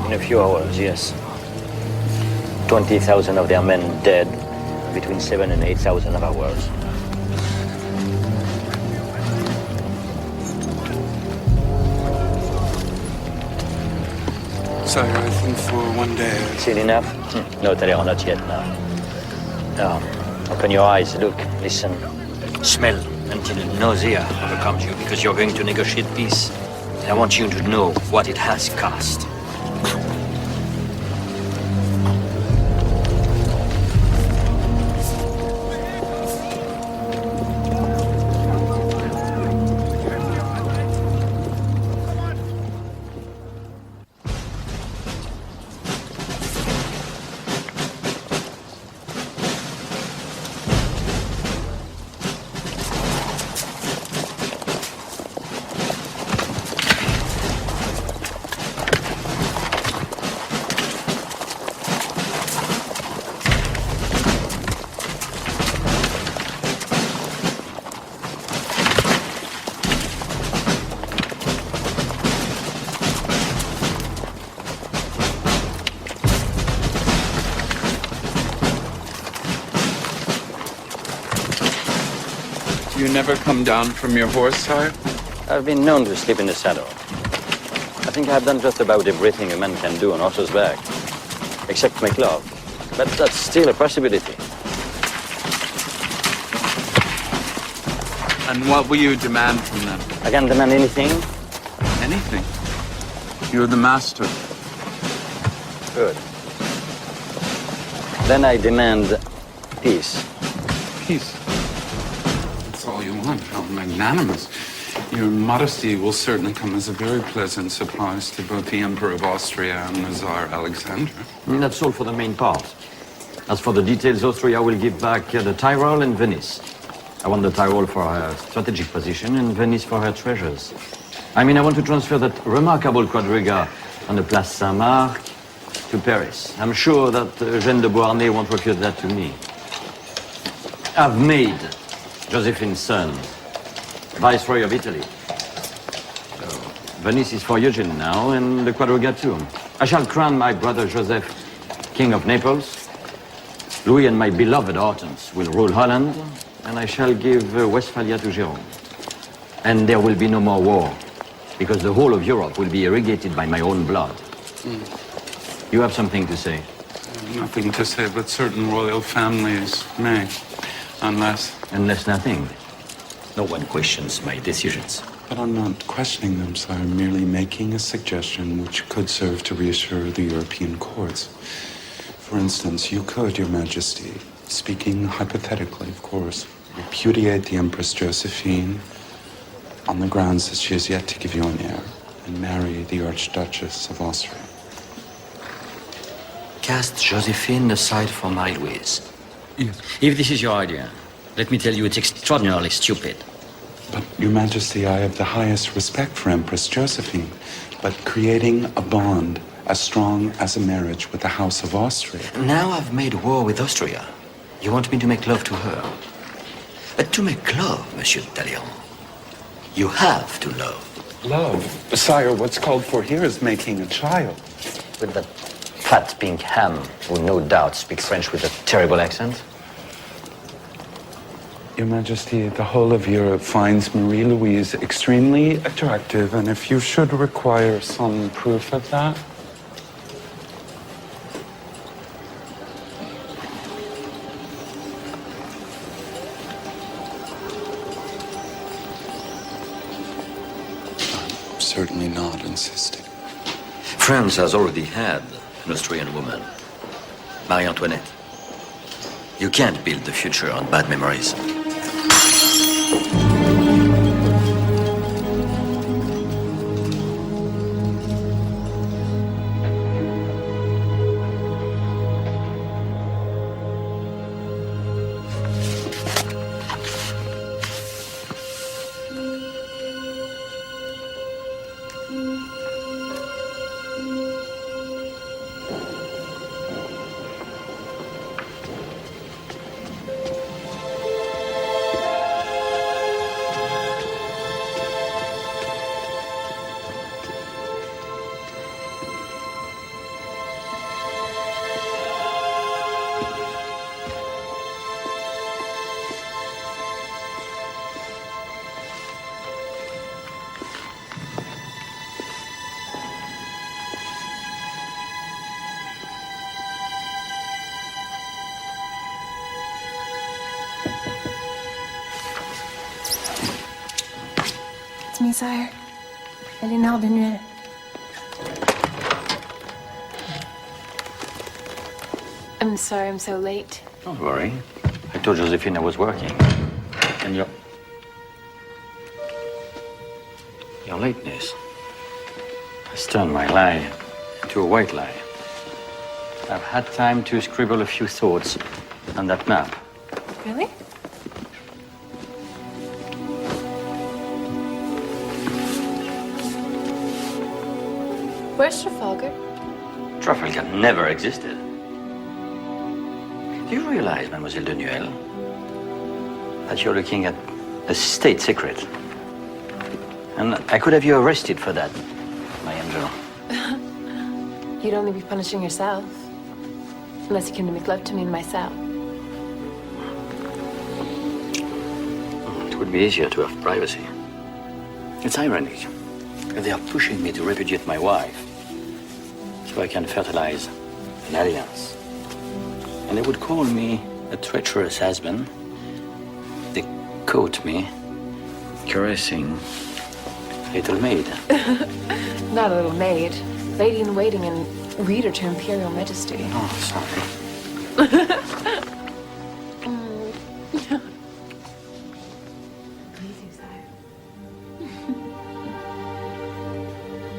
In a few hours, yes. 20,000 of their men dead, between 7,000 and 8,000 of ours. Sire, I think for one day... Is it enough? No, Talleyrand, not yet, no. Now, open your eyes, look, listen, smell, until nausea overcomes you, because you're going to negotiate peace. And I want you to know what it has cost. You never come down from your horse, sire? I've been known to sleep in the saddle. I think I've done just about everything a man can do on horse's back, except make love. But that's still a possibility. And what will you demand from them? I can demand anything. Anything. You're the master. Good. Then I demand peace. Peace. That's all you want. How magnanimous. Your modesty will certainly come as a very pleasant surprise to both the Emperor of Austria and the Tsar Alexander. That's all for the main part. As for the details, Austria will give back the Tyrol and Venice. I want the Tyrol for her strategic position and Venice for her treasures. I mean, I want to transfer that remarkable quadriga on the Place Saint-Marc to Paris. I'm sure that Eugène de Beauharnais won't refuse that to me. I've made Josephine's son Viceroy of Italy. So, Venice is for Eugene now, and the quadriga too. I shall crown my brother Joseph King of Naples. Louis and my beloved Hortense will rule Holland, and I shall give Westphalia to Jérôme. And there will be no more war, because the whole of Europe will be irrigated by my own blood. You have something to say? Nothing to say, but certain royal families may, unless... Unless nothing. No one questions my decisions. But I'm not questioning them, sire. I'm merely making a suggestion which could serve to reassure the European courts. For instance, you could, Your Majesty, speaking hypothetically, of course, repudiate the Empress Josephine on the grounds that she has yet to give you an heir and marry the Archduchess of Austria. Cast Josephine aside for my Louise. Yes. If this is your idea, let me tell you it's extraordinarily stupid. But, Your Majesty, I have the highest respect for Empress Josephine, but creating a bond as strong as a marriage with the House of Austria... Now I've made war with Austria. You want me to make love to her? But to make love, Monsieur Talleyrand, you have to love. Love? Sire, what's called for here is making a child. With that fat pink ham, who no doubt speaks French with a terrible accent? Your Majesty, the whole of Europe finds Marie-Louise extremely attractive, and if you should require some proof of that... I'm certainly not insisting. France has already had an Austrian woman, Marie Antoinette. You can't build the future on bad memories. It's me, sire. Léonard de Nuel. I'm sorry I'm so late. Don't worry. I told Josephine I was working. And your lateness has turned my lie into a white lie. I've had time to scribble a few thoughts on that map. Really? Where's Trafalgar? Trafalgar never existed. Do you realize, Mademoiselle de Nuel, that you're looking at a state secret? And I could have you arrested for that, my angel. You'd only be punishing yourself. Unless you came to make love to me in my cell. It would would be easier to have privacy. It's ironic. They are pushing me to repudiate my wife so I can fertilize an alliance. And they would call me a treacherous husband. They quote me caressing little maid. Not a little maid. Lady in waiting and reader to Imperial Majesty. Oh, sorry.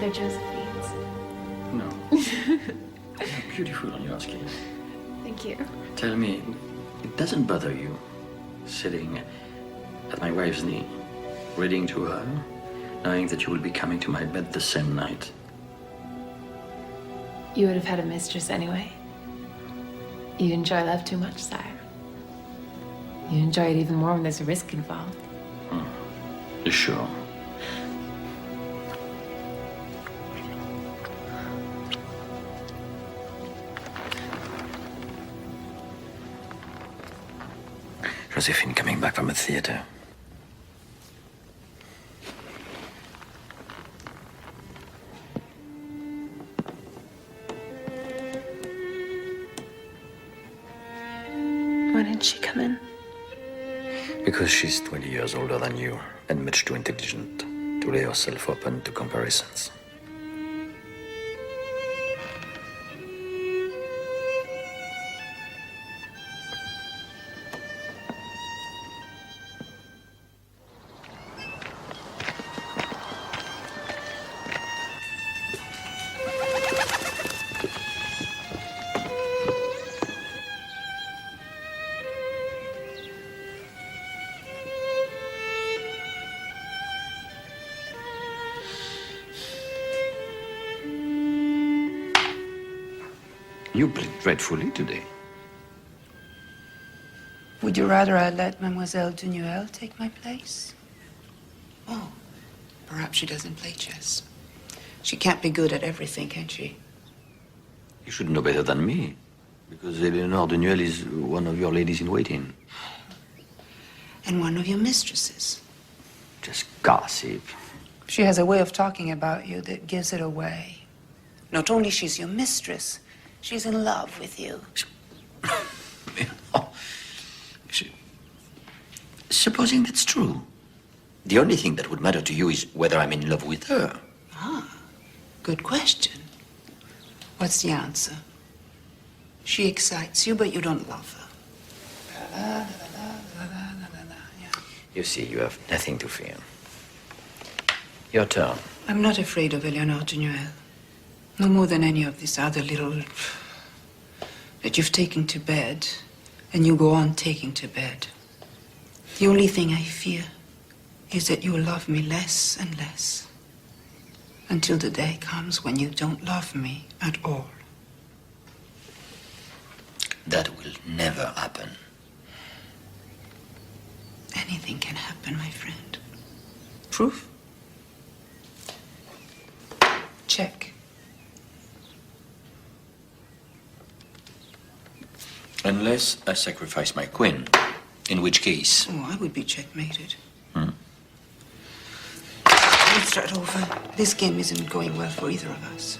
They're Josephine's. No. You're beautiful on your skin. Thank you. Tell me, it doesn't bother you sitting at my wife's knee, reading to her, knowing that you will be coming to my bed the same night? You would have had a mistress anyway. You enjoy love too much, sire. You enjoy it even more when there's a risk involved. You sure? Josephine coming back from the theater. Why didn't she come in? Because she's 20 years older than you and much too intelligent to lay herself open to comparisons. You played dreadfully today. Would you rather I let Mademoiselle Dunuel take my place? Oh, perhaps she doesn't play chess. She can't be good at everything, can she? You should know better than me, because Eleanor Dunuel is one of your ladies in waiting. And one of your mistresses. Just gossip. She has a way of talking about you that gives it away. Not only she's your mistress, she's in love with you. Supposing that's true, the only thing that would matter to you is whether I'm in love with her. Ah, good question. What's the answer? She excites you, but you don't love her. You see, you have nothing to fear. Your turn. I'm not afraid of Eleanor Dunuel. No more than any of this other little that you've taken to bed, and you go on taking to bed. The only thing I fear is that you'll love me less and less, until the day comes when you don't love me at all. That will never happen. Anything can happen, my friend. Proof? Check. Unless I sacrifice my queen, in which case... Oh, I would be checkmated. Let's start over. This game isn't going well for either of us.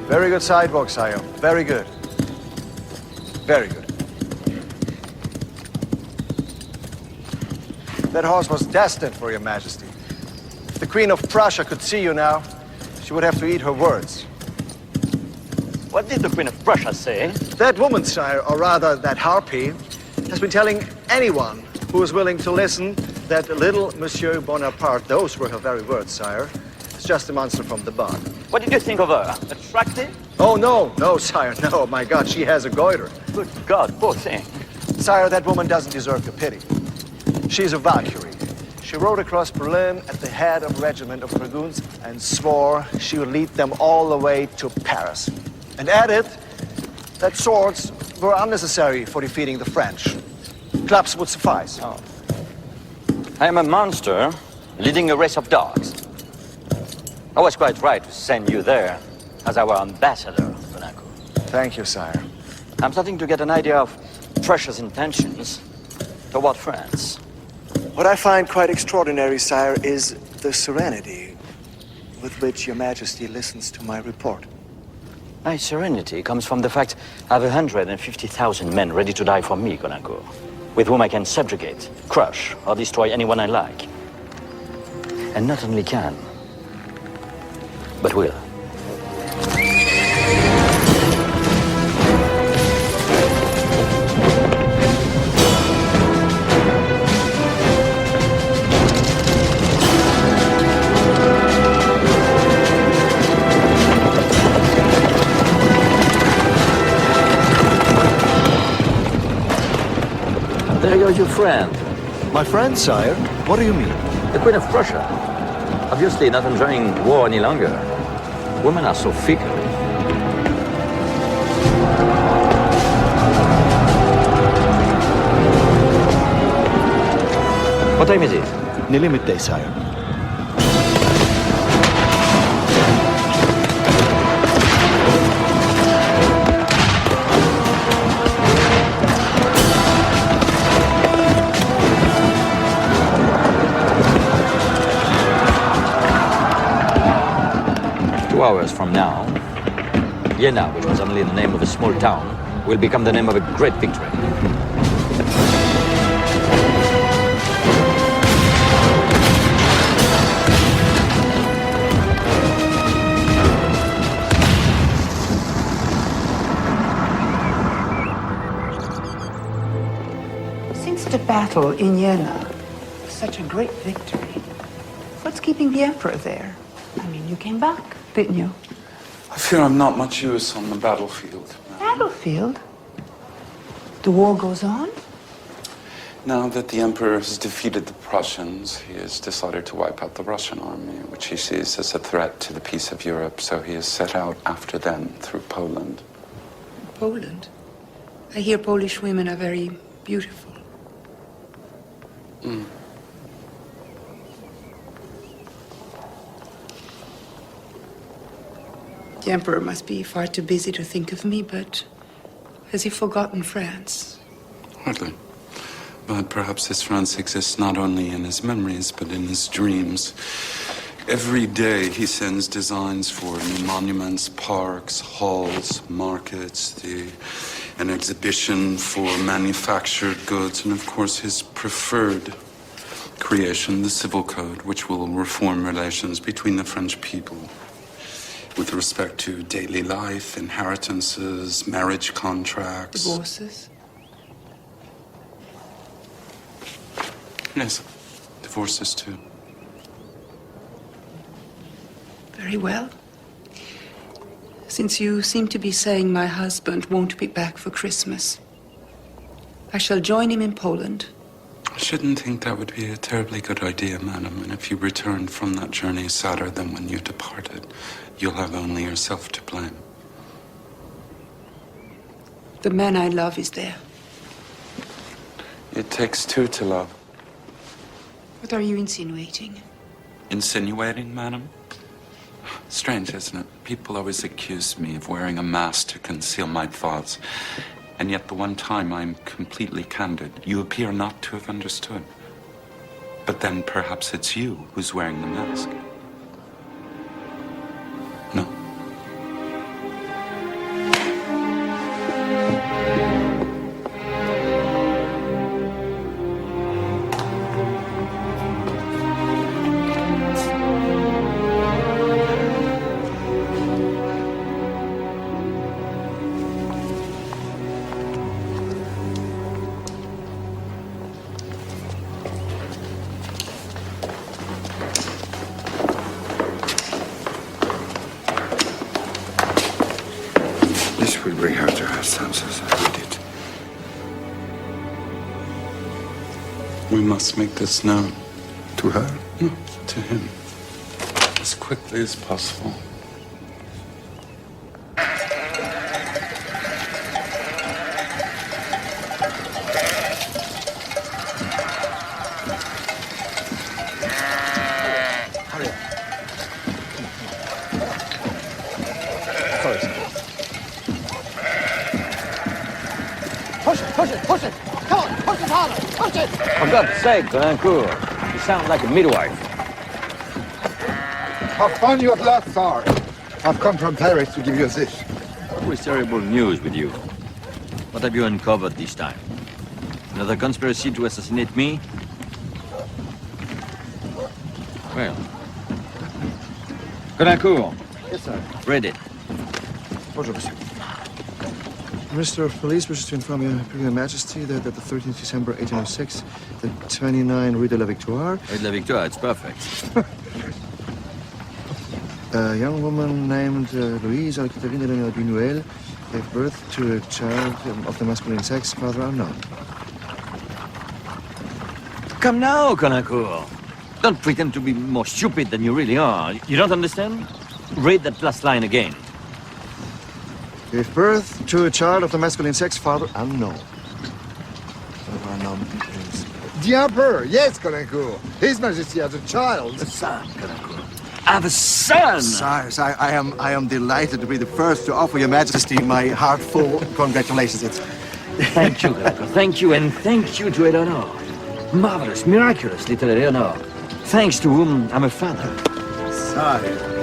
Very good sidewalk, sire. Very good. Very good. That horse was destined for your majesty. If the Queen of Prussia could see you now, she would have to eat her words. What did the Queen of Prussia say? That woman, sire, or rather that harpy, has been telling anyone who is willing to listen that little Monsieur Bonaparte, those were her very words, sire, is just a monster from the bog. What did you think of her? Attractive? Oh, no, sire, no. My God, she has a goiter. Good God, poor thing. Sire, that woman doesn't deserve your pity. She's a Valkyrie. She rode across Berlin at the head of a regiment of dragoons and swore she would lead them all the way to Paris. And added that swords were unnecessary for defeating the French. Clubs would suffice. Oh. I am a monster leading a race of dogs. I was quite right to send you there as our ambassador, Monaco. Thank you, sire. I'm starting to get an idea of Prussia's intentions toward France. What I find quite extraordinary, sire, is the serenity with which your majesty listens to my report. My serenity comes from the fact I have 150,000 men ready to die for me, Monaco, with whom I can subjugate, crush, or destroy anyone I like. And not only can, but will. There goes your friend. My friend, sire? What do you mean? The Queen of Prussia. Obviously not enjoying war any longer. Women are so fickle. What time is it? Nearly midday, sire. 2 hours from now, Jena, which was only the name of a small town, will become the name of a great victory. Since the battle in Jena, such a great victory, what's keeping the Emperor there? I mean, you came back, didn't you? I fear I'm not much use on the battlefield. Battlefield? The war goes on? Now that the Emperor has defeated the Prussians, he has decided to wipe out the Russian army, which he sees as a threat to the peace of Europe, so he has set out after them through Poland. Poland? I hear Polish women are very beautiful. Mm. The Emperor must be far too busy to think of me, but has he forgotten France? Hardly. But perhaps his France exists not only in his memories, but in his dreams. Every day he sends designs for new monuments, parks, halls, markets, an exhibition for manufactured goods, and of course his preferred creation, the Civil Code, which will reform relations between the French people with respect to daily life, inheritances, marriage contracts. Divorces? Yes, divorces too. Very well. Since you seem to be saying my husband won't be back for Christmas, I shall join him in Poland. I shouldn't think that would be a terribly good idea, madam. And if you return from that journey sadder than when you departed, you'll have only yourself to blame. The man I love is there. It takes two to love. What are you insinuating? Insinuating, madam? Strange, isn't it? People always accuse me of wearing a mask to conceal my thoughts. And yet the one time I'm completely candid, you appear not to have understood. But then perhaps it's you who's wearing the mask. No. This will bring her to her senses. I read it. We must make this known. To her? No, to him. As quickly as possible. Push it! Come on, push it harder! Push it! For God's sake, Caulaincourt, you sound like a midwife. How fun you at last, sir. I've come from Paris to give you this. Always terrible news with you. What have you uncovered this time? Another conspiracy to assassinate me? Well. Caulaincourt. Yes, sir. Read it. Bonjour, monsieur. Minister of Police wishes to inform Your Majesty that the 13th December 1806, the 29 Rue de la Victoire... Rue de la Victoire, it's perfect. A young woman named Louise Catherine de Noël gave birth to a child of the masculine sex, father unknown. Come now, Caulaincourt. Don't pretend to be more stupid than you really are. You don't understand? Read that last line again. Gave birth to a child of the masculine sex, father unknown. Father unknown is... The Emperor, yes, Caulaincourt. His Majesty has a child. A son, Caulaincourt. I have a son! Sires, I am delighted to be the first to offer Your Majesty my heartful congratulations. Thank you, Caulaincourt. Thank you, and thank you to Eleanor. Marvelous, miraculous little Eleanor. Thanks to whom I'm a father. Sire.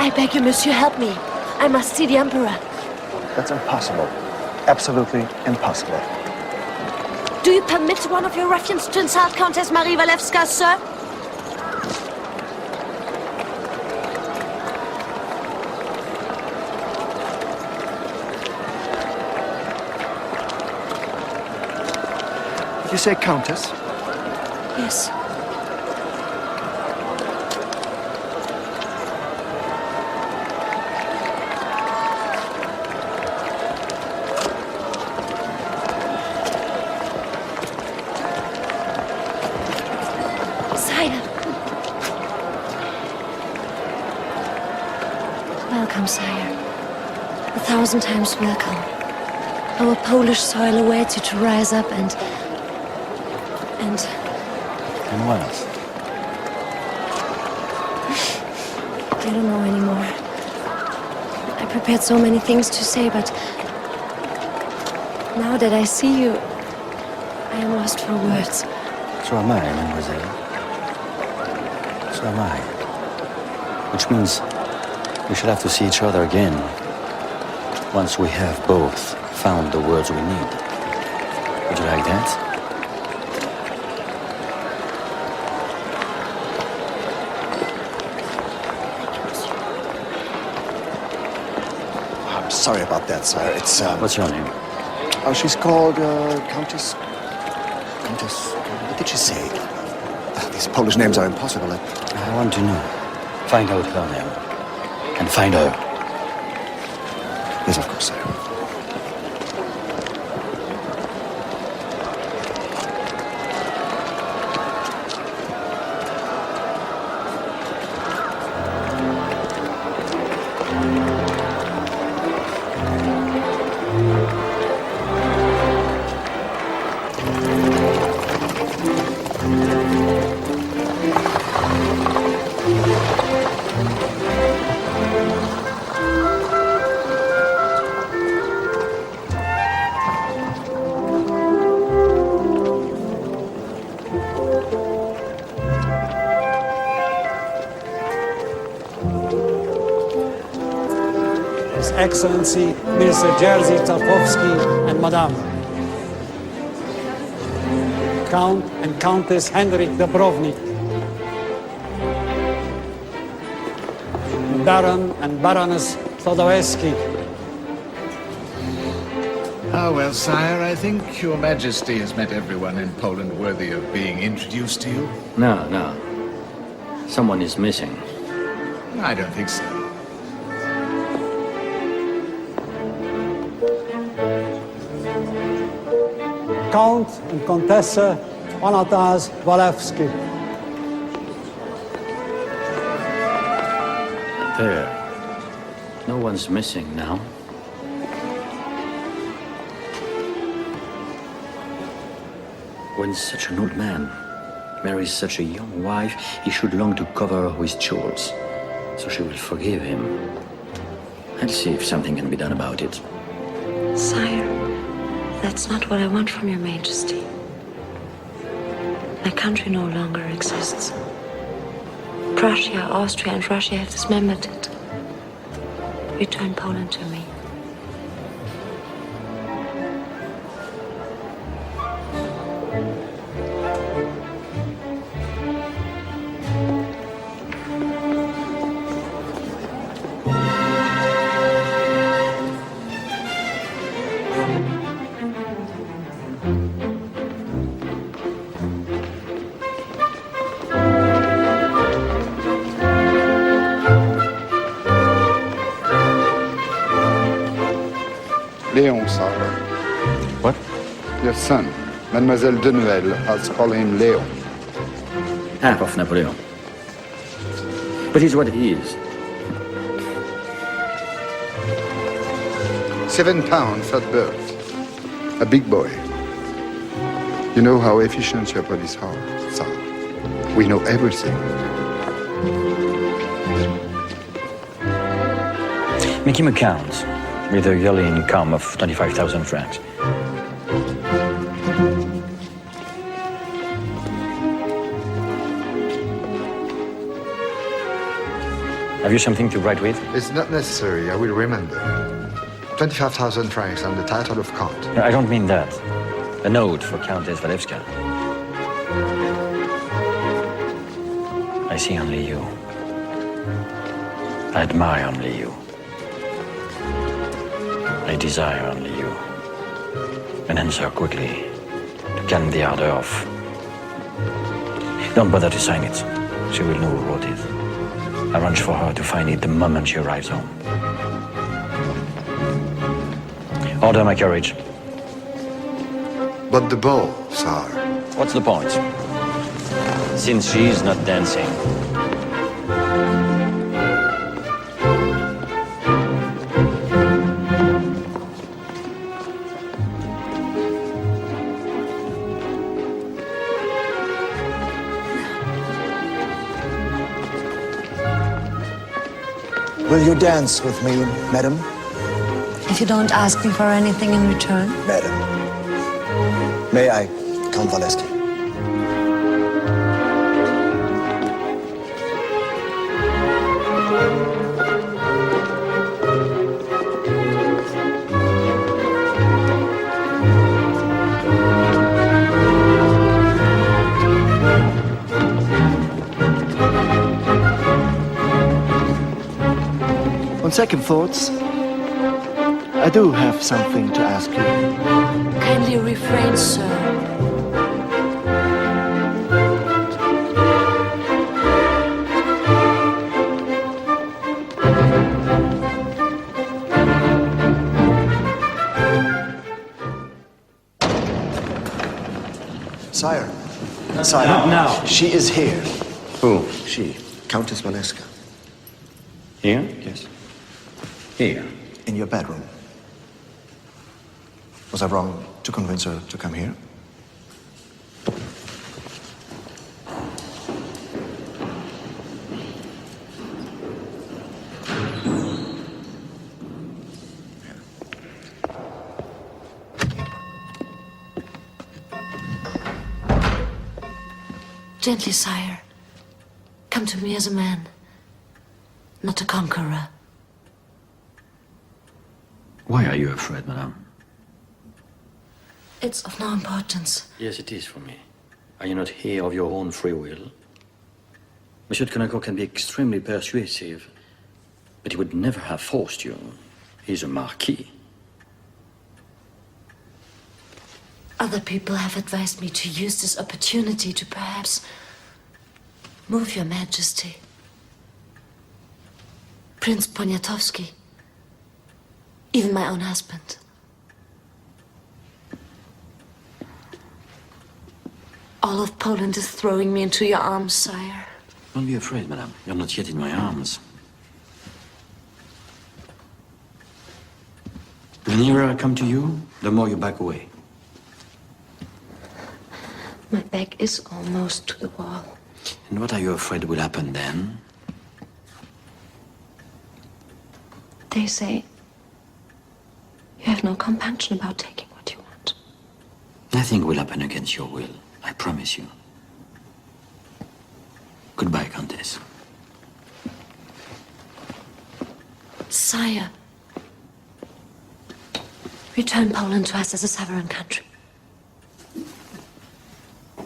I beg you, monsieur, help me. I must see the Emperor. That's impossible. Absolutely impossible. Do you permit one of your ruffians to insult Countess Marie Walewska, sir? Did you say Countess? Yes. Welcome, sire. 1,000 times welcome. Our Polish soil awaits you to rise up and... And what else? I don't know anymore. I prepared so many things to say, but... now that I see you, I am lost for words. So am I, mademoiselle. So am I. Which means we shall have to see each other again once we have both found the words we need. Would you like that? I'm sorry about that, sire. It's, What's your name? Oh, she's called, Countess... Countess... What did she say? These Polish names are impossible. I want to know. Find out her name. And find her. Yes, of course, sire. Excellency Mr. Jerzy Tarkowski and Madame. Count and Countess Henrik Dubrovnik. Baron and Baroness Thodoweski. Ah, well, sire, I think your majesty has met everyone in Poland worthy of being introduced to you. No, no. Someone is missing. I don't think so. Count and Contessa Anataz Walewski. There. No one's missing now. When such an old man marries such a young wife, he should long to cover her with jewels, so she will forgive him. I'll see if something can be done about it. Sire, that's not what I want from your majesty. My country no longer exists. Prussia, Austria, and Russia have dismembered it. Return Poland to me. Léon, sire. What? Your son, Mademoiselle de Noël, has called him Léon. Half of Napoleon. But he's what he is. 7 pounds at birth. A big boy. You know how efficient your police are, sire. We know everything. Make him a count, with a yearly income of 25,000 francs. Have you something to write with? It's not necessary, I will remember. 25,000 francs and the title of Count. No, I don't mean that. A note for Countess Walewska. I see only you. I admire only you. I desire only you. An answer quickly, to calm the ardor off. Don't bother to sign it. She will know who wrote it. Arrange for her to find it the moment she arrives home. Order my carriage. But the ball, sire. What's the point? Since she's not dancing. Will you dance with me, madam? If you don't ask me for anything in return. Madam. May I, Count Walewski? On second thoughts, I do have something to ask you. Kindly refrain, sir. Sire. Sire. Not now. She is here. Who? She, Countess Walewska. Here? Yes. Here. In your bedroom. Was I wrong to convince her to come here? Gently, sire. Come to me as a man, not a conqueror. Why are you afraid, madame? It's of no importance. Yes, it is for me. Are you not here of your own free will? Monsieur de Connaught can be extremely persuasive, but he would never have forced you. He's a marquis. Other people have advised me to use this opportunity to perhaps move your majesty. Prince Poniatowski, even my own husband. All of Poland is throwing me into your arms, sire. Don't be afraid, madame. You're not yet in my arms. The nearer I come to you, the more you back away. My back is almost to the wall. And what are you afraid will happen then? They say you have no compunction about taking what you want. Nothing will happen against your will, I promise you. Goodbye, Countess. Sire, return Poland to us as a sovereign country.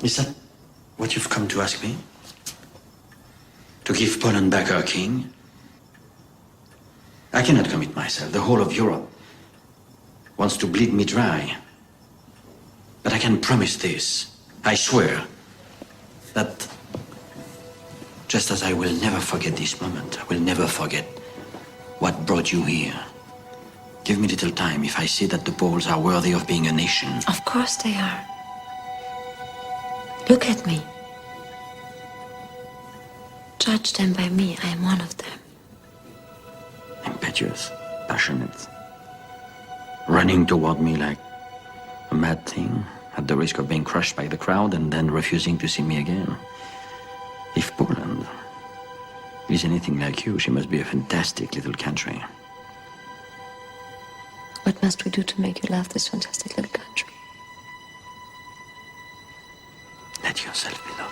Is that what you've come to ask me? To give Poland back her king? I cannot commit myself. The whole of Europe wants to bleed me dry. But I can promise this. I swear that just as I will never forget this moment, I will never forget what brought you here. Give me little time if I see that the Poles are worthy of being a nation. Of course they are. Look at me. Judge them by me. I am one of them. Impetuous, passionate, running toward me like a mad thing, at the risk of being crushed by the crowd and then refusing to see me again. If Poland is anything like you, she must be a fantastic little country. What must we do to make you love this fantastic little country? Let yourself be loved.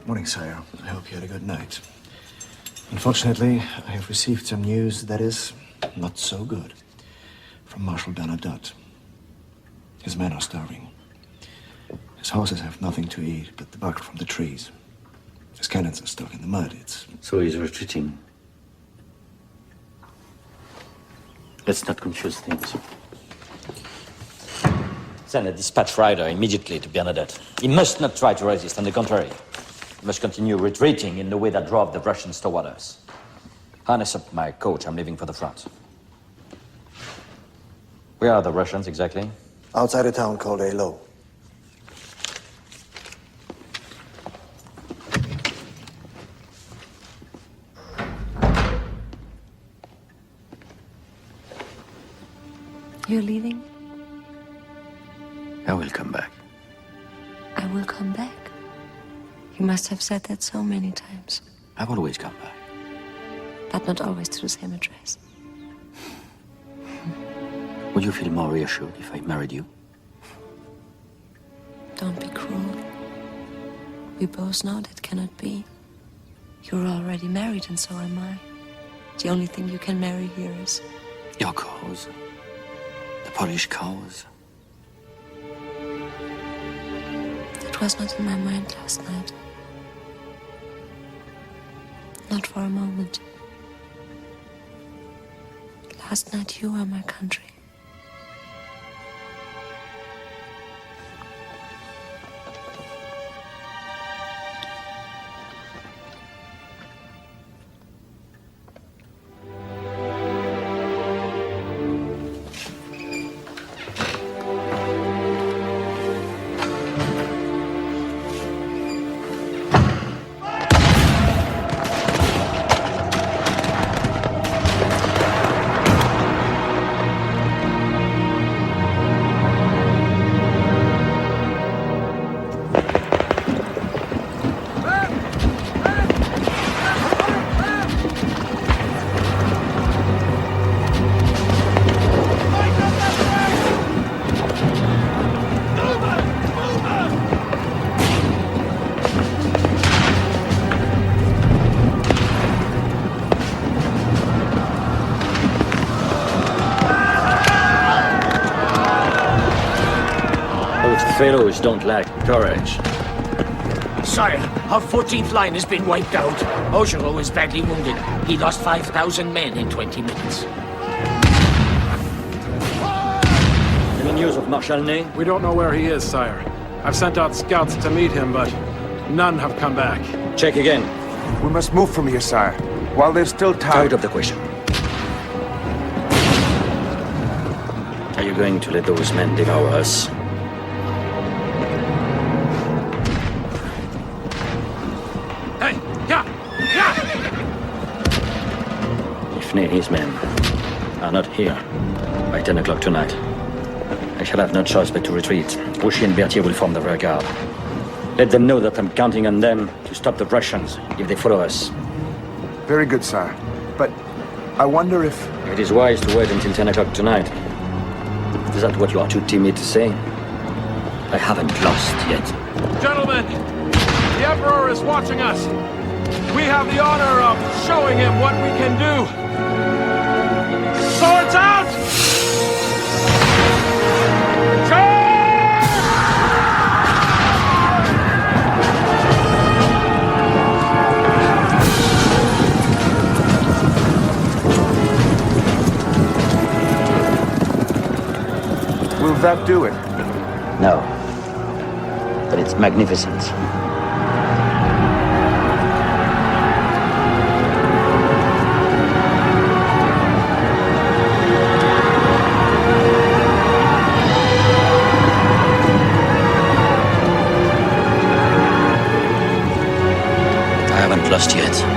Morning, sire. I hope you had a good night. Unfortunately, I have received some news that is not so good from Marshal Bernadotte. His men are starving. His horses have nothing to eat but the bark from the trees. His cannons are stuck in the mud. So he's retreating. Let's not confuse things. Send a dispatch rider immediately to Bernadotte. He must not try to resist. On the contrary, he must continue retreating in the way that drove the Russians toward us. Harness up my coach. I'm leaving for the front. Where are the Russians exactly? Outside a town called Eylau. You're leaving? I will come back. I will come back. You must have said that so many times. I've always come back. But not always to the same address. Would you feel more reassured if I married you? Don't be cruel. We both know that cannot be. You're already married, and so am I. The only thing you can marry here is... Your cause. The Polish cause. It was not in my mind last night. Not for a moment. Last night you were my country. Fellows don't lack courage. Sire, our 14th line has been wiped out. Augereau is badly wounded. He lost 5,000 men in 20 minutes. Any news of Marshal Ney? We don't know where he is, sire. I've sent out scouts to meet him, but none have come back. Check again. We must move from here, sire, while there's still time. Out of the question. Are you going to let those men devour us? If his men are not here by 10 o'clock tonight, I shall have no choice but to retreat. Grouchy and Berthier will form the rear guard. Let them know that I'm counting on them to stop the Russians if they follow us. Very good, sire. But I wonder if... It is wise to wait until 10 o'clock tonight. Is that what you are too timid to say? I haven't lost yet. Gentlemen, the Emperor is watching us. We have the honor of showing him what we can do. Swords out! Will that do it? No. But it's magnificent. Lost yet.